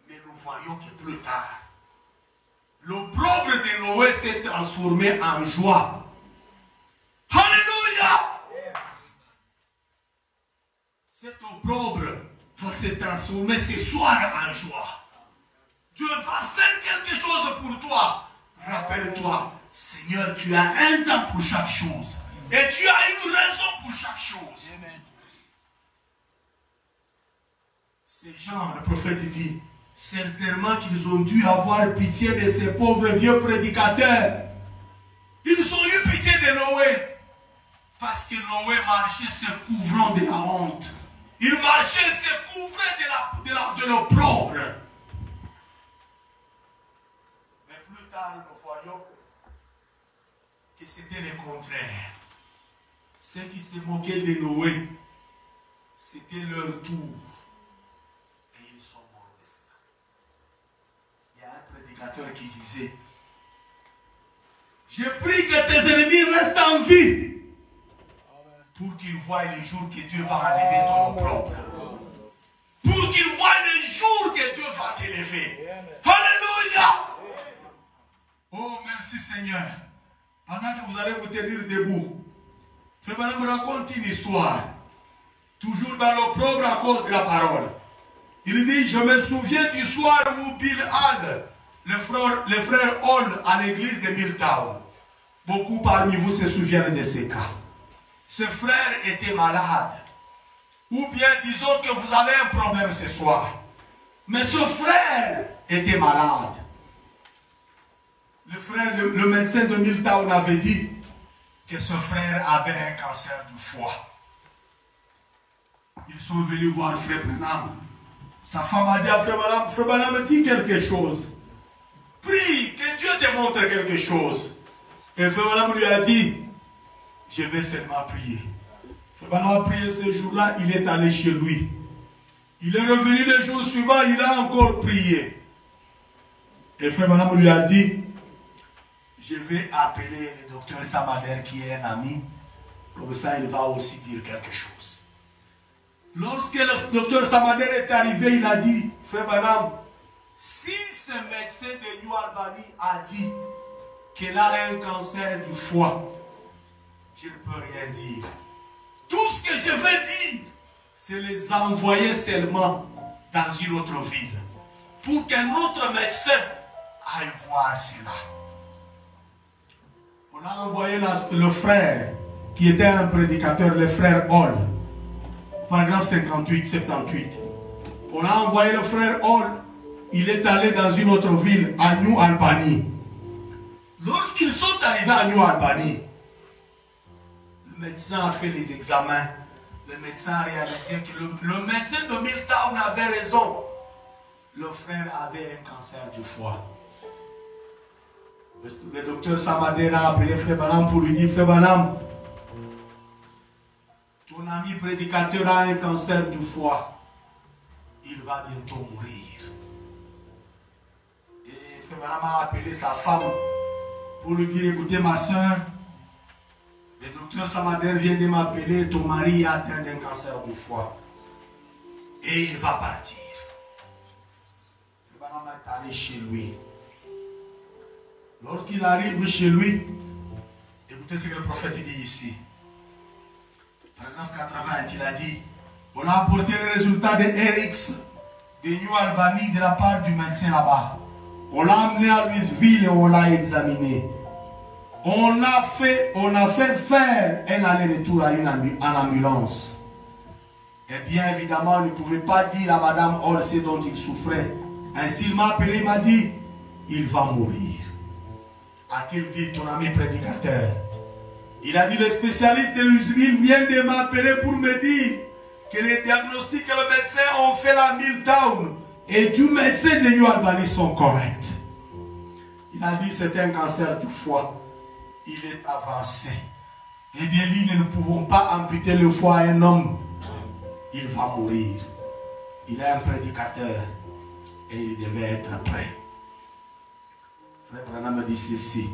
Mais nous voyons que plus tard, l'opprobre de Noé s'est transformé en joie. Alléluia! Cet opprobre va se transformer ce soir en joie. Dieu va faire quelque chose pour toi. Rappelle-toi, Seigneur, tu as un temps pour chaque chose. Et tu as une raison pour chaque chose. Ces gens, le prophète dit, certainement qu'ils ont dû avoir pitié de ces pauvres vieux prédicateurs. Ils ont eu pitié de Noé. Parce que Noé marchait se couvrant de la honte. Il marchait se couvrait de l'opprobre. Mais plus tard, nous voyons que c'était le contraire. Ceux qui se moquaient de Noé, c'était leur tour. Et ils sont morts de cela. Il y a un prédicateur qui disait, je prie que tes ennemis restent en vie pour qu'ils voient les jours que Dieu va enlever ton opprobre. Pour qu'ils voient les jours que Dieu va t'élever. Alléluia! Oh, merci Seigneur. Pendant que vous allez vous tenir debout, Frère Branham me raconte une histoire. Toujours dans l'opprobre à cause de la parole. Il dit, je me souviens du soir où Bill Hall, le frère Hall à l'église de Milltown. Beaucoup parmi vous se souviennent de ces cas. Ce frère était malade. Ou bien disons que vous avez un problème ce soir. Mais ce frère était malade. Le médecin de Milltown avait dit que ce frère avait un cancer du foie. Ils sont venus voir Frère Branham. Sa femme a dit à Frère Branham, dit quelque chose. Prie, que Dieu te montre quelque chose. Et Frère Branham lui a dit, je vais seulement prier. Frère Branham a prié ce jour-là, il est allé chez lui. Il est revenu le jour suivant, il a encore prié. Et Frère Branham lui a dit, je vais appeler le docteur Samader qui est un ami, comme ça il va aussi dire quelque chose. Lorsque le docteur Samader est arrivé, il a dit, Frère Branham, si ce médecin de New Albany a dit qu'elle a un cancer du foie, je ne peux rien dire. Tout ce que je veux dire, c'est les envoyer seulement dans une autre ville, pour qu'un autre médecin aille voir cela. On a envoyé le frère, qui était un prédicateur, le frère Hall, paragraphe 58-78. On a envoyé le frère Hall, il est allé dans une autre ville, à New Albany. Lorsqu'ils sont arrivés à New Albany, le médecin a fait les examens. Le médecin a réalisé que le médecin de Milltown avait raison. Le frère avait un cancer du foie. Le docteur Samader a appelé Frère Branham pour lui dire, Frère Branham, ton ami prédicateur a un cancer du foie. Il va bientôt mourir. Et Frère Branham a appelé sa femme pour lui dire, écoutez ma soeur, le docteur Samader vient de m'appeler, ton mari est atteint d'un cancer du foie. Et il va partir. Frère Branham est allé chez lui. Lorsqu'il arrive chez lui, écoutez ce que le prophète dit ici. Paragraphe 80, il a dit, on a apporté le résultat de RX de New Albany de la part du médecin là-bas. On l'a amené à Louisville et on l'a examiné. On a fait faire un aller-retour en ambulance. Et bien évidemment, on ne pouvait pas dire à Madame Hall ce dont il souffrait. Ainsi, il m'a appelé, il m'a dit, il va mourir. A-t-il dit ton ami prédicateur? Il a dit, le spécialiste de Louisville vient de m'appeler pour me dire que les diagnostics que le médecin ont fait à Milltown et du médecin de New Albany sont corrects. Il a dit, c'est un cancer du foie. Il est avancé. Et bien, nous ne pouvons pas amputer le foie à un homme. Il va mourir. Il est un prédicateur et il devait être prêt. Frère Branham me dit ceci.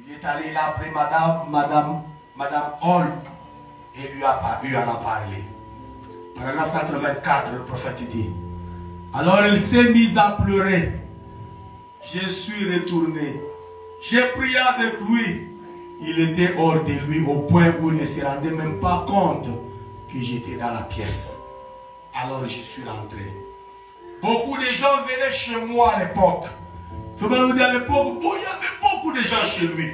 Il est allé, il a appelé Madame Hall et lui en a parlé. Paragraphe 84, le prophète dit. Alors il s'est mis à pleurer. Je suis retourné. J'ai prié avec lui. Il était hors de lui au point où il ne se rendait même pas compte que j'étais dans la pièce. Alors je suis rentré. Beaucoup de gens venaient chez moi à l'époque. À l'époque, il y avait beaucoup de gens chez lui.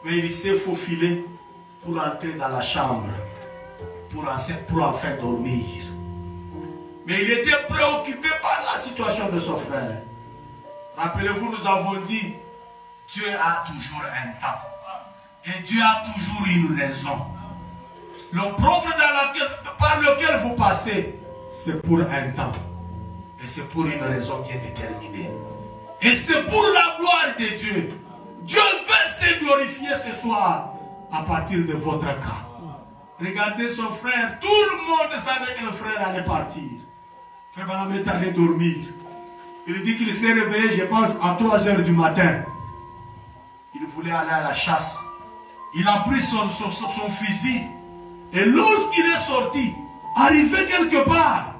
Mais il s'est faufilé pour entrer dans la chambre, pour enfin dormir. Mais il était préoccupé par la situation de son frère. Rappelez-vous, nous avons dit, Dieu a toujours un temps. Et Dieu a toujours une raison. Le problème par lequel vous passez, c'est pour un temps. Et c'est pour une raison bien déterminée. Et c'est pour la gloire de Dieu. Dieu veut se glorifier ce soir à partir de votre cas. Regardez son frère. Tout le monde savait que le frère allait partir. Frère Branham est allé dormir. Il dit qu'il s'est réveillé, je pense, à 3 h du matin. Il voulait aller à la chasse. Il a pris son fusil. Et lorsqu'il est sorti, arrivé quelque part,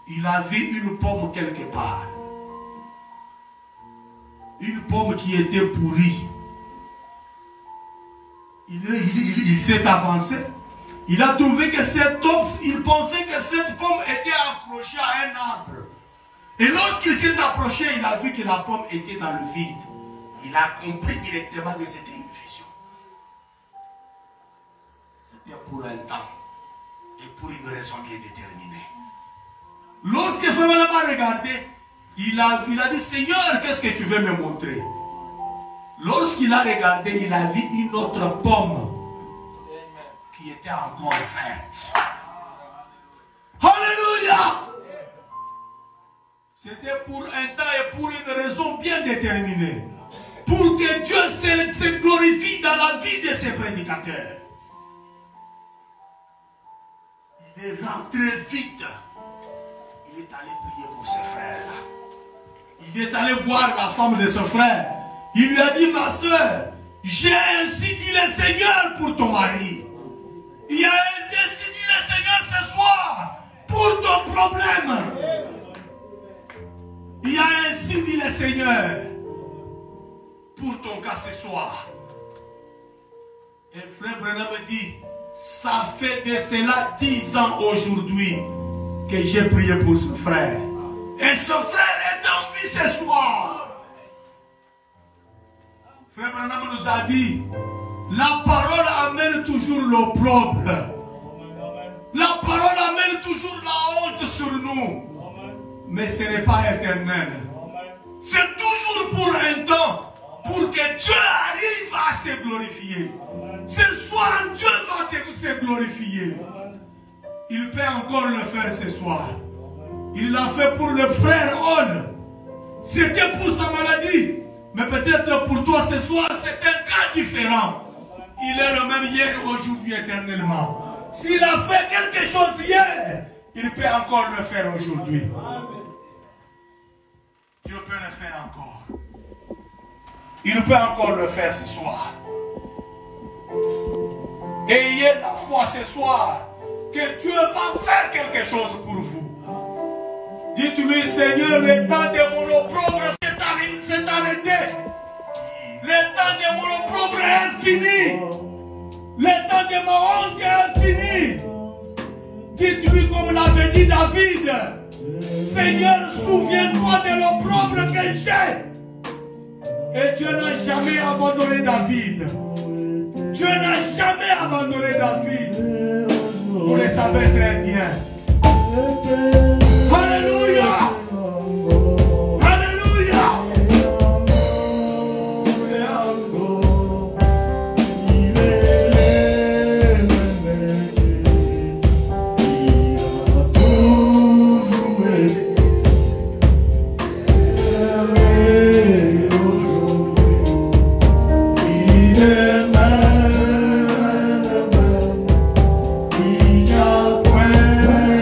il a vu une pomme quelque part. Une pomme qui était pourrie. Il s'est avancé. Il a trouvé que cette pomme, il pensait que cette pomme était accrochée à un arbre. Et lorsqu'il s'est approché, il a vu que la pomme était dans le vide. Il a compris directement que c'était une vision. C'était pour un temps et pour une raison bien déterminée. Lorsque Frère a regardé, il a dit, Seigneur, qu'est-ce que tu veux me montrer? Lorsqu'il a regardé, il a vu une autre pomme qui était encore verte. Alléluia! C'était pour un temps et pour une raison bien déterminée. Pour que Dieu se glorifie dans la vie de ses prédicateurs. Il est rentré vite. Il est allé prier pour ses frères-là. Il est allé voir la femme de son frère. Il lui a dit, ma soeur, j'ai ainsi dit le Seigneur pour ton mari. Il a ainsi dit le Seigneur ce soir pour ton problème. Il a ainsi dit le Seigneur pour ton cas ce soir. Et frère Branham me dit, ça fait de cela 10 ans aujourd'hui que j'ai prié pour ce frère. Et ce frère est en vie ce soir. Frère Branham nous a dit, la parole amène toujours l'opprobre. La parole amène toujours la honte sur nous. Mais ce n'est pas éternel. C'est toujours pour un temps, pour que Dieu arrive à se glorifier. Ce soir, Dieu va se glorifier. Il peut encore le faire ce soir. Il l'a fait pour le frère Hall. C'était pour sa maladie. Mais peut-être pour toi ce soir, c'est un cas différent. Il est le même hier, aujourd'hui, éternellement. S'il a fait quelque chose hier, il peut encore le faire aujourd'hui. Dieu peut le faire encore. Il peut encore le faire ce soir. Ayez la foi ce soir que Dieu va faire quelque chose pour vous. Dites-lui, Seigneur, le temps de mon opprobre s'est arrêté. Le temps de mon opprobre est fini. Le temps de ma honte est fini. Dites-lui comme l'avait dit David. Seigneur, souviens-toi de l'opprobre que j'ai. Et Dieu n'a jamais abandonné David. Dieu n'a jamais abandonné David. Vous le savez très bien. Alléluia. Alléluia. Yeah.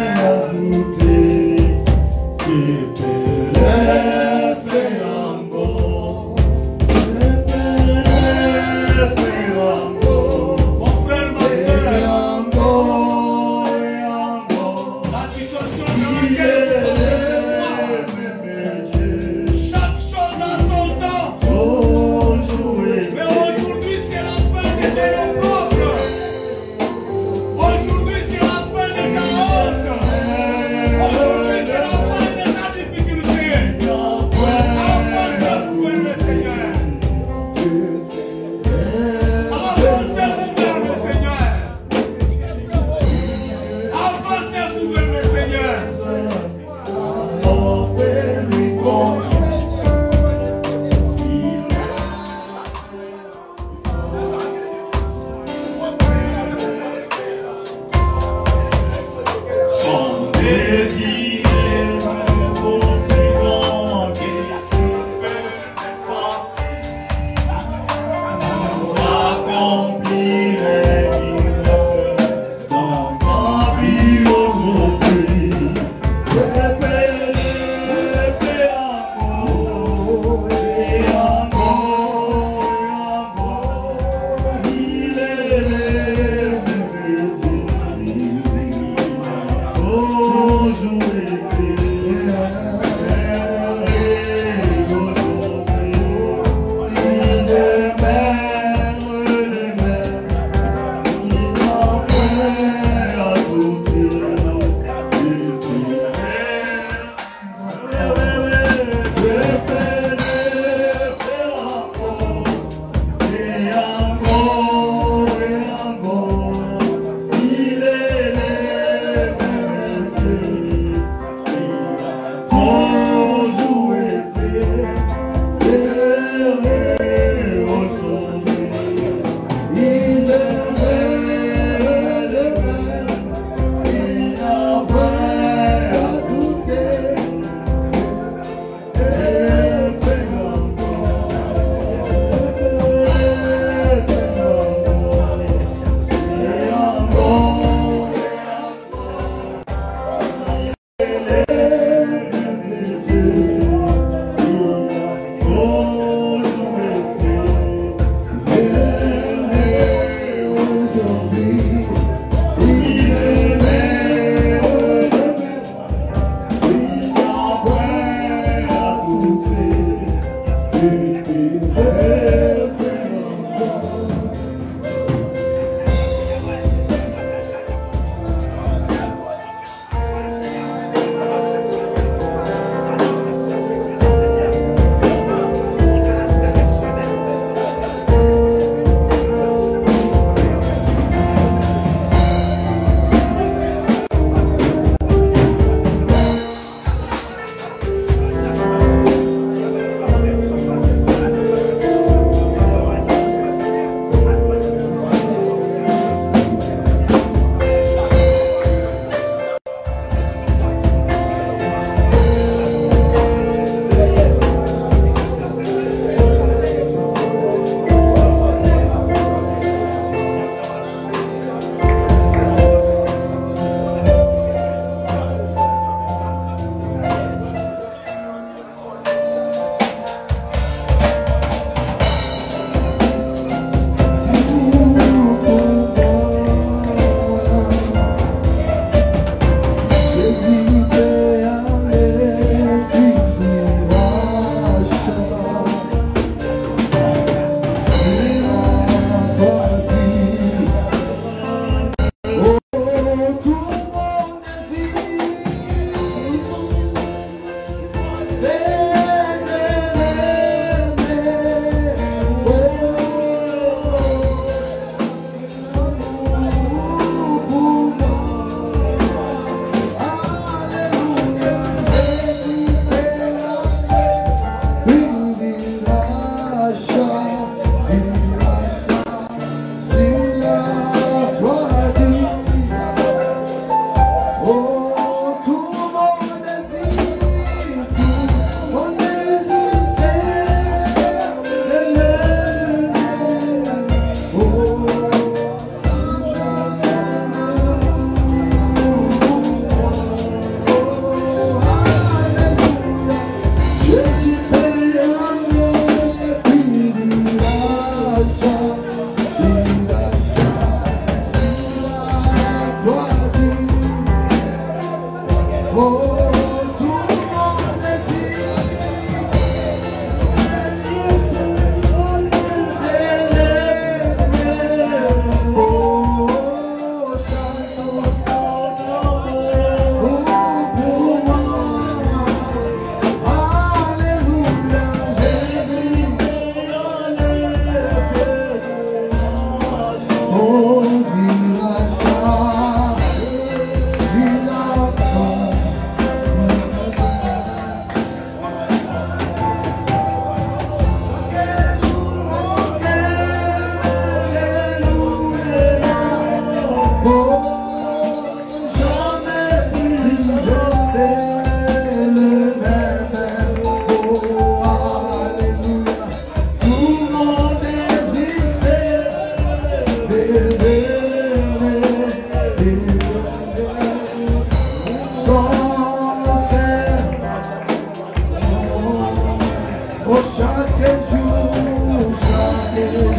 Chaque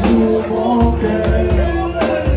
jour, mon cœur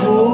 Oh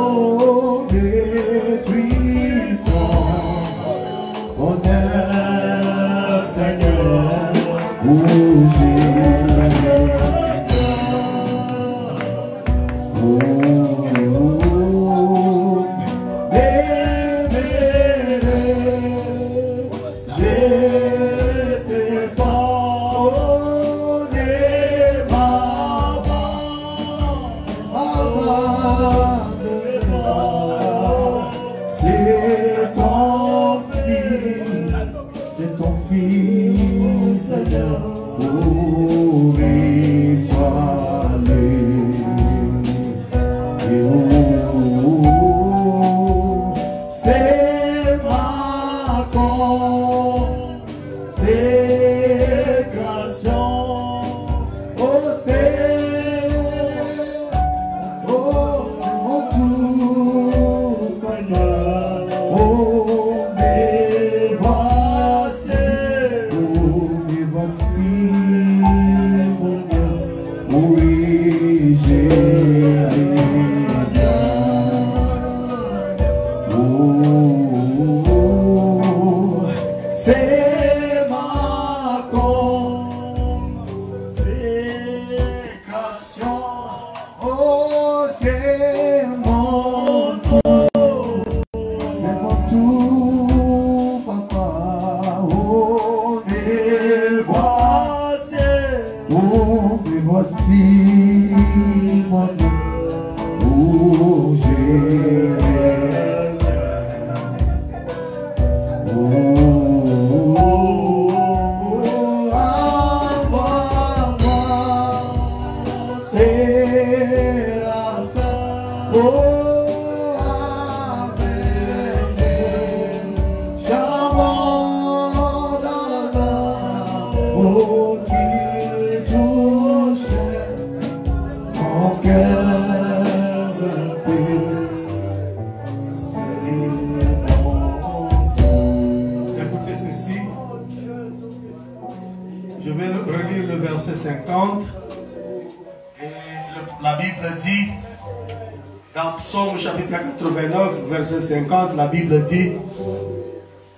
Verset 50, la Bible dit: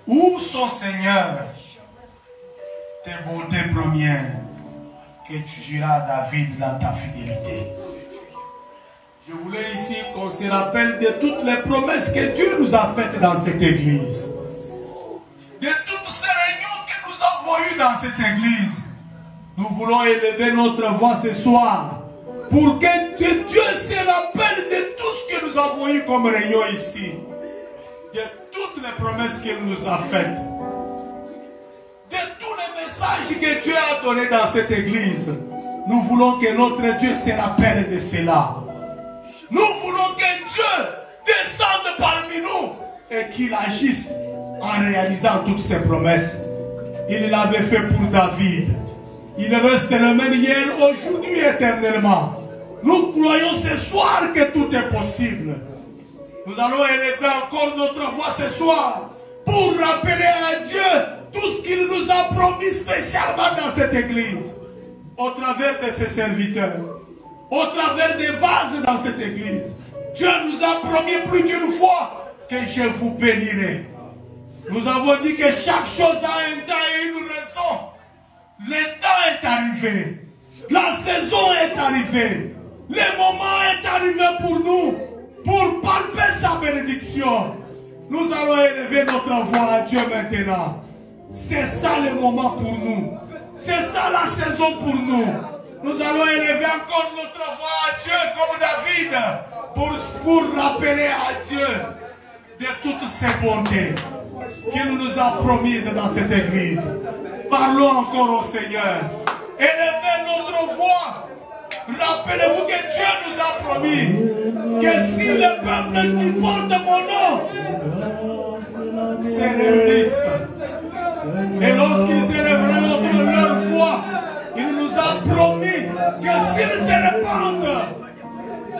où sont, Seigneur, tes bontés premières que tu juras à David dans ta fidélité? Je voulais ici qu'on se rappelle de toutes les promesses que Dieu nous a faites dans cette église, de toutes ces réunions que nous avons eues dans cette église. Nous voulons élever notre voix ce soir pour que Dieu se rappelle de tout ce que nous avons eu comme réunion ici, de toutes les promesses qu'il nous a faites, de tous les messages que Dieu a donnés dans cette église. Nous voulons que notre Dieu se rappelle de cela. Nous voulons que Dieu descende parmi nous et qu'il agisse en réalisant toutes ces promesses. Il l'avait fait pour David. Il reste le même hier, aujourd'hui, éternellement. Nous croyons ce soir que tout est possible. Nous allons élever encore notre voix ce soir pour rappeler à Dieu tout ce qu'il nous a promis spécialement dans cette église, au travers de ses serviteurs, au travers des vases dans cette église. Dieu nous a promis plus d'une fois que je vous bénirai. Nous avons dit que chaque chose a un temps et une raison. Le temps est arrivé. La saison est arrivée. Le moment est arrivé pour nous, pour palper sa bénédiction. Nous allons élever notre voix à Dieu maintenant. C'est ça le moment pour nous. C'est ça la saison pour nous. Nous allons élever encore notre voix à Dieu comme David pour rappeler à Dieu de toutes ses bontés qu'il nous a promises dans cette église. Parlons encore au Seigneur. Élevez notre voix. Rappelez-vous que Dieu nous a promis que si le peuple qui porte mon nom se réunissent et lorsqu'ils élèveront leur voix, il nous a promis que s'ils se répandent,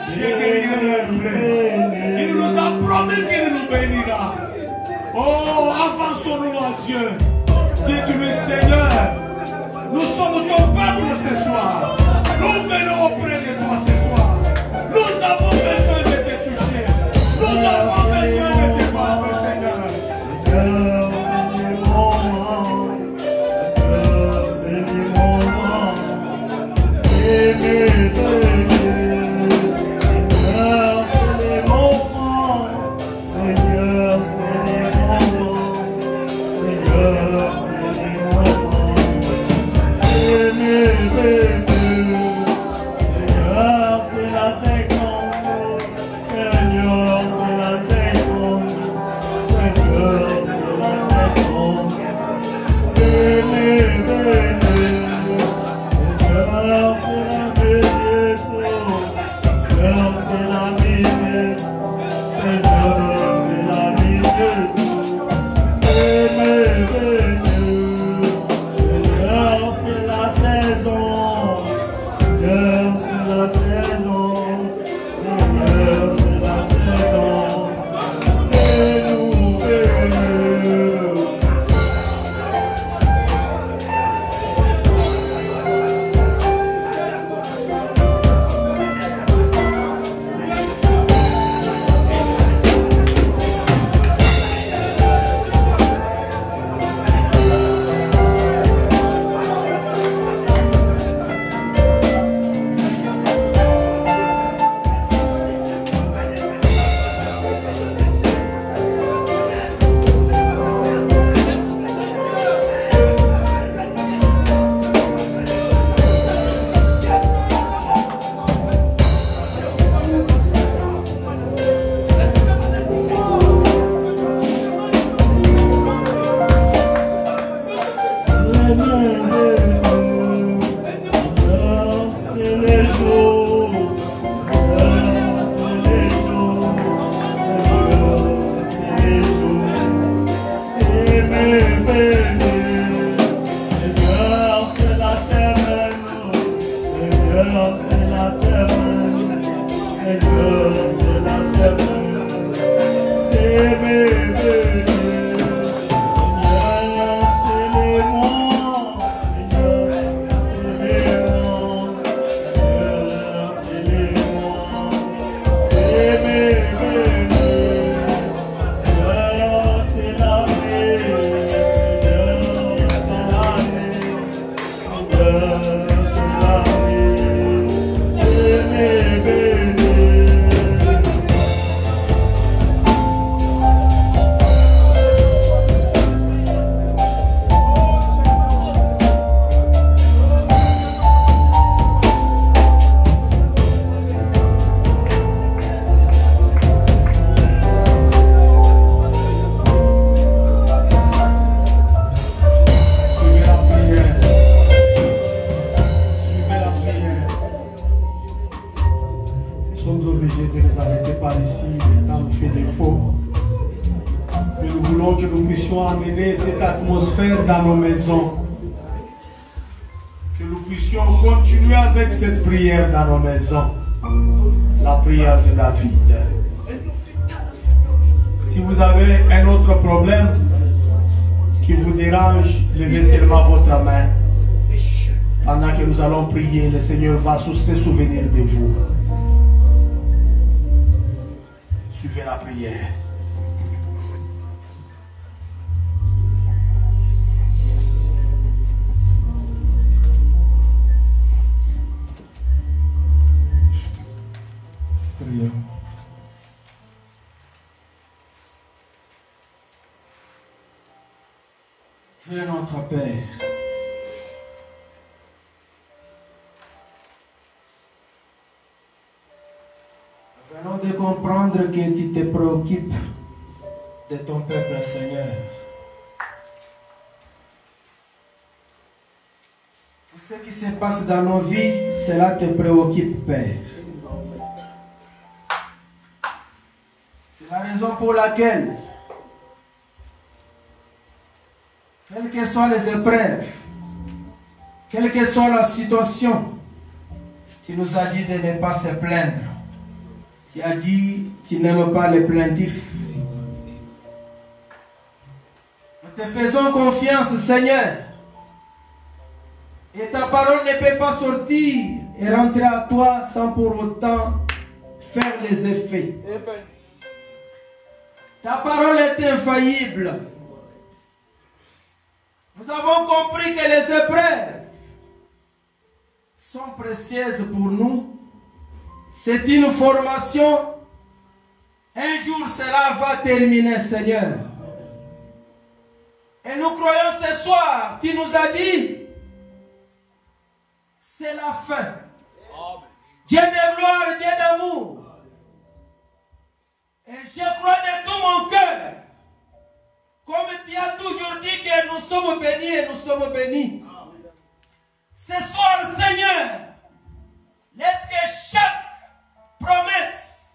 je guérirai leur plaie. Il nous a promis qu'il nous bénira. Oh, avançons-nous à Dieu. Dites-lui, Seigneur, nous sommes ton peuple ce soir. Nous venons auprès de toi ce soir. Nous avons besoin de te toucher. Nous avons besoin de te parler, Seigneur. C'est le moment. C'est le moment. Aimer Seigneur, c'est le moment. Seigneur, c'est le moment. Aimer Seigneur, c'est la seconde. Seigneur, c'est la seconde. Seigneur, c'est la seconde. Seigneur, c'est la seconde. Seigneur, c'est la semaine. Seigneur, c'est la semaine. Aimez-les. Amener cette atmosphère dans nos maisons. Que nous puissions continuer avec cette prière dans nos maisons. La prière de David. Si vous avez un autre problème qui vous dérange, levez seulement votre main. Pendant que nous allons prier, le Seigneur va se souvenir de vous. Suivez la prière. Dieu notre Père, nous venons de comprendre que tu te préoccupes de ton peuple, Seigneur. Tout ce qui se passe dans nos vies, cela te préoccupe, Père. C'est la raison pour laquelle, quelles que soient les épreuves, quelle que soit la situation, tu nous as dit de ne pas se plaindre. Tu as dit, tu n'aimes pas les plaintifs. Nous te faisons confiance, Seigneur. Et ta parole ne peut pas sortir et rentrer à toi sans pour autant faire les effets. Ta parole est infaillible. Nous avons compris que les épreuves sont précieuses pour nous. C'est une formation. Un jour, cela va terminer, Seigneur. Et nous croyons ce soir, tu nous as dit, c'est la fin. Dieu de gloire, Dieu d'amour. Et je crois de tout mon cœur, comme tu as toujours dit que nous sommes bénis et nous sommes bénis. Ce soir, Seigneur, laisse que chaque promesse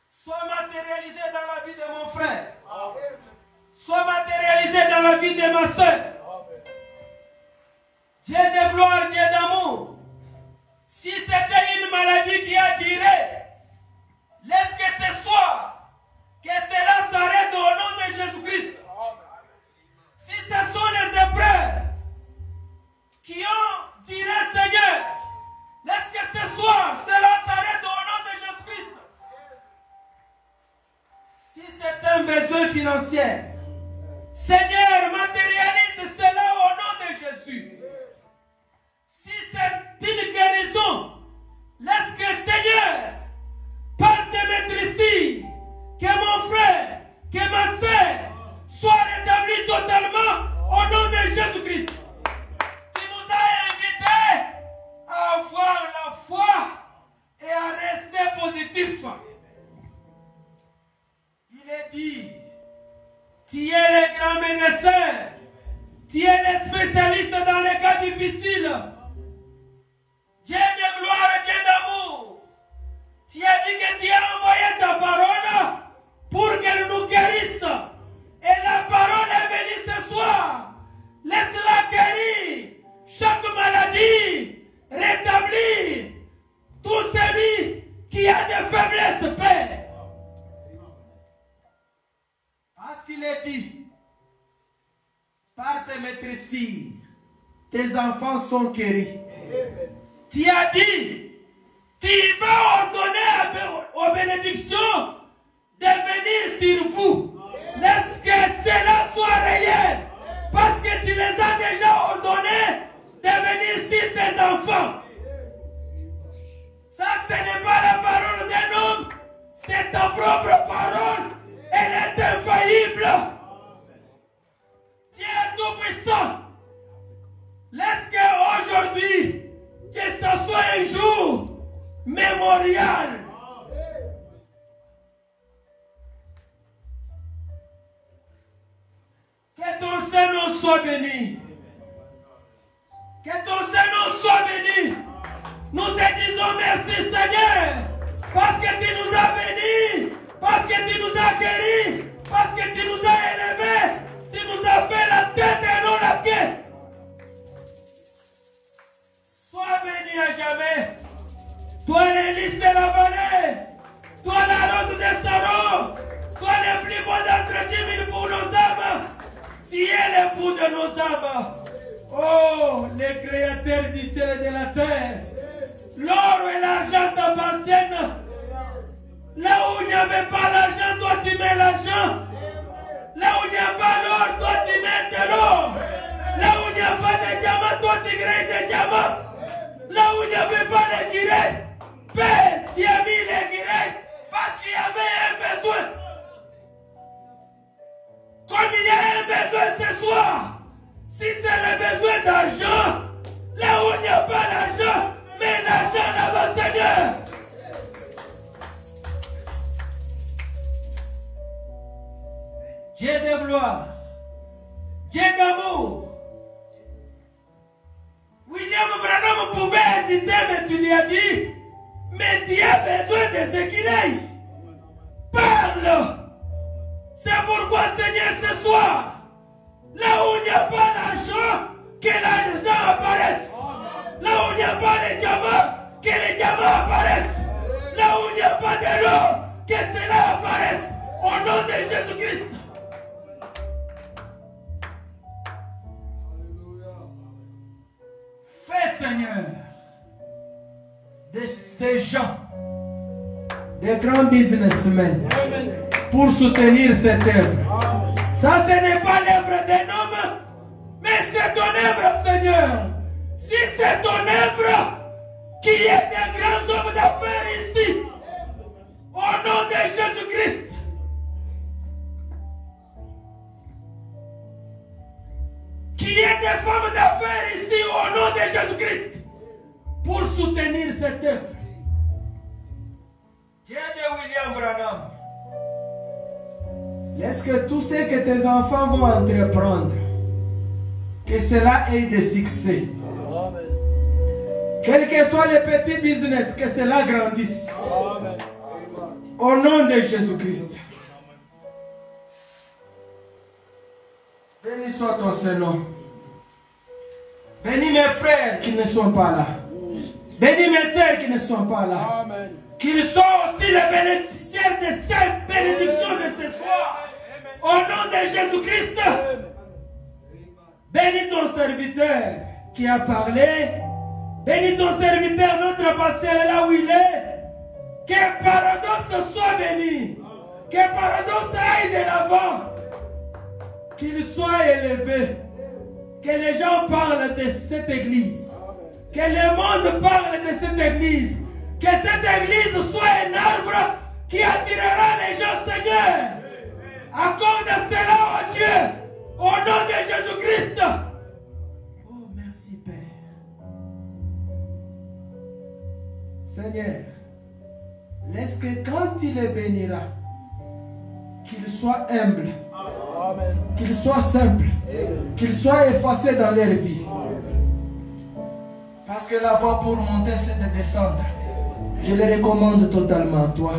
soit matérialisée dans la vie de mon frère, soit matérialisée dans la vie de ma soeur. Dieu de gloire, Dieu d'amour, si c'était une maladie qui a duré, laisse que ce soit, que cela s'arrête au nom de Jésus-Christ. Si ce sont les épreuves qui ont duré, Seigneur, laisse que ce soir, cela s'arrête au nom de Jésus-Christ. Si c'est un besoin financier, Seigneur, matérialise cela au nom de Jésus. Si c'est une guérison, laisse que, Seigneur, par de mettre ici, que mon frère, que ma soeur soit rétabli totalement au nom de Jésus-Christ. Tu nous as invités à avoir la foi et à rester positif. Il est dit, tu es le grand médecin. tes enfants sont guéris. Tu as dit, tu vas ordonner aux bénédictions de venir sur vous. Laisse que cela soit réel. Parce que tu les as déjà ordonnés de venir sur tes enfants. Ça, ce n'est pas la parole d'un homme. C'est ta propre parole. Elle est infaillible. Dieu est tout-puissant. Laisse qu'aujourd'hui, que ce soit un jour mémorial. Que ton Saint-Nom soit béni. Que ton Saint-Nom soit béni. Nous te disons merci Seigneur. Parce que tu nous as bénis. Parce que tu nous as guéris. Parce que tu nous as élevés. Tu nous as fait la tête et non la queue. Sois béni à jamais. Toi l'hélice de la vallée. Toi la rose de Saron. Toi le plus beau d'entre 10 000 pour nos âmes. Tu es l'époux de nos âmes. Oh, les créateurs du ciel et de la terre. L'or et l'argent t'appartiennent. Là où il n'y avait pas l'argent, toi tu mets l'argent. Là où il n'y a pas l'or, toi tu mets de l'or. Là où il n'y a pas de diamants, toi tu grilles des diamants. Là où il n'y avait pas de guirets, Père, tu as mis les guirets parce qu'il y avait un besoin. Comme il y a un besoin ce soir, si c'est le besoin d'argent, là où il n'y a pas l'argent, mets l'argent là-bas, Seigneur. Dieu de gloire, Dieu d'amour. William Branham pouvait hésiter, mais tu lui as dit, mais tu as besoin des équilibres. Parle. C'est pourquoi, Seigneur, ce soir, là où il n'y a pas d'argent, que l'argent apparaisse. Là où il n'y a pas de diamants, que les diamants apparaissent. Là où il n'y a pas de l'eau, que cela apparaisse. Au nom de Jésus-Christ. Fais, Seigneur, de ces gens, des grands businessmen, pour soutenir cette œuvre. Ça, ce n'est pas l'œuvre d'un homme, mais c'est ton œuvre, Seigneur. Si c'est ton œuvre, qui est des grands hommes d'affaires ici, au nom de Jésus-Christ, qui est des femmes d'affaires ici, au nom de Jésus-Christ, pour soutenir cette œuvre. Dieu de William Branham, laisse que tout ce que tes enfants vont entreprendre, que cela ait des succès. Amen. Quel que soit le petit business, que cela grandisse. Amen. Au nom de Jésus-Christ. Béni soit ton Saint-Nom. Bénis mes frères qui ne sont pas là. Bénis mes sœurs qui ne sont pas là. Amen. Qu'ils soient aussi les bénéficiaires de cette bénédiction de ce soir. Au nom de Jésus-Christ. Bénis ton serviteur qui a parlé. Bénis ton serviteur, notre pasteur est là où il est. Que Paradoxe soit béni. Que Paradoxe aille de l'avant. Qu'il soit élevé. Que les gens parlent de cette église. Que le monde parle de cette église. Que cette église soit un arbre qui attirera les gens, Seigneur. Accorde cela, oh Dieu, au nom de Jésus-Christ. Oh, merci, Père. Seigneur, laisse que quand il les bénira, qu'il soit humble, qu'il soit simple, qu'il soit effacé dans leur vie. Parce que la voie pour monter, c'est de descendre. Je le recommande totalement à toi.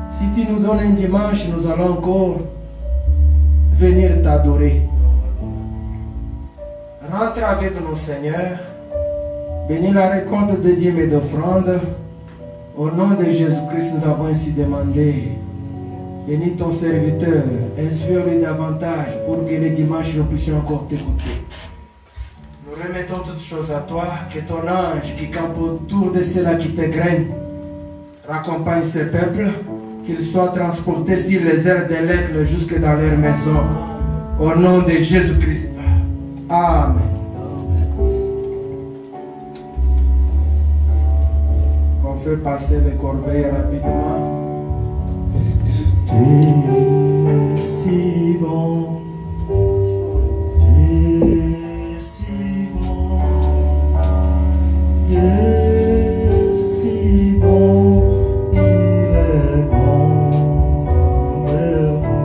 Si tu nous donnes un dimanche, nous allons encore venir t'adorer. Rentre avec nous, Seigneur. Bénis la récolte de dîmes et d'offrandes. Au nom de Jésus-Christ, nous avons ainsi demandé. Bénis ton serviteur. Inspire-lui davantage pour que les dimanches, nous puissions encore t'écouter. remettons toutes choses à toi. Que ton ange qui campe autour de ceux-là qui te craignent raccompagne ce peuple, qu'ils soient transportés sur les ailes de l'aigle jusque dans leur maison. Au nom de Jésus-Christ. Amen. On fait passer les corbeilles rapidement. T'es si bon, t'es si bon, t'es si bon, il est bon vers moi.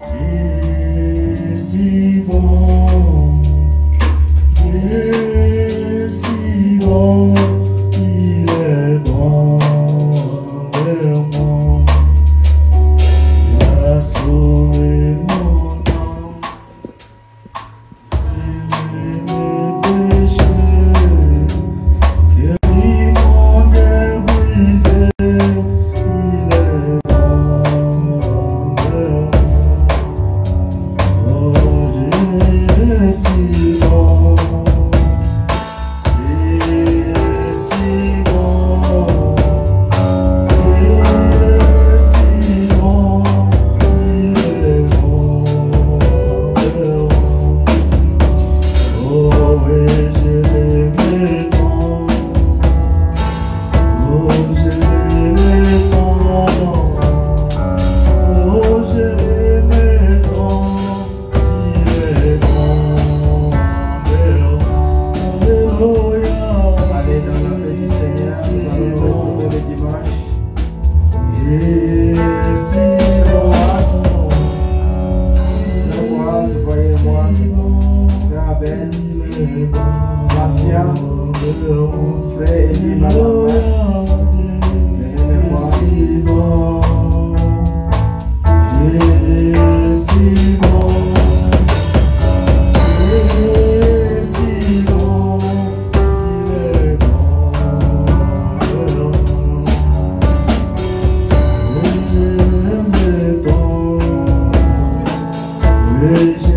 T'es si bon, t'es si bon, il est bon vers moi. Il a sauvé mon âme et mes péchés, guéri mon cœur brisé. Il est bon vers moi. Oh, Dieu est si bon. Hey.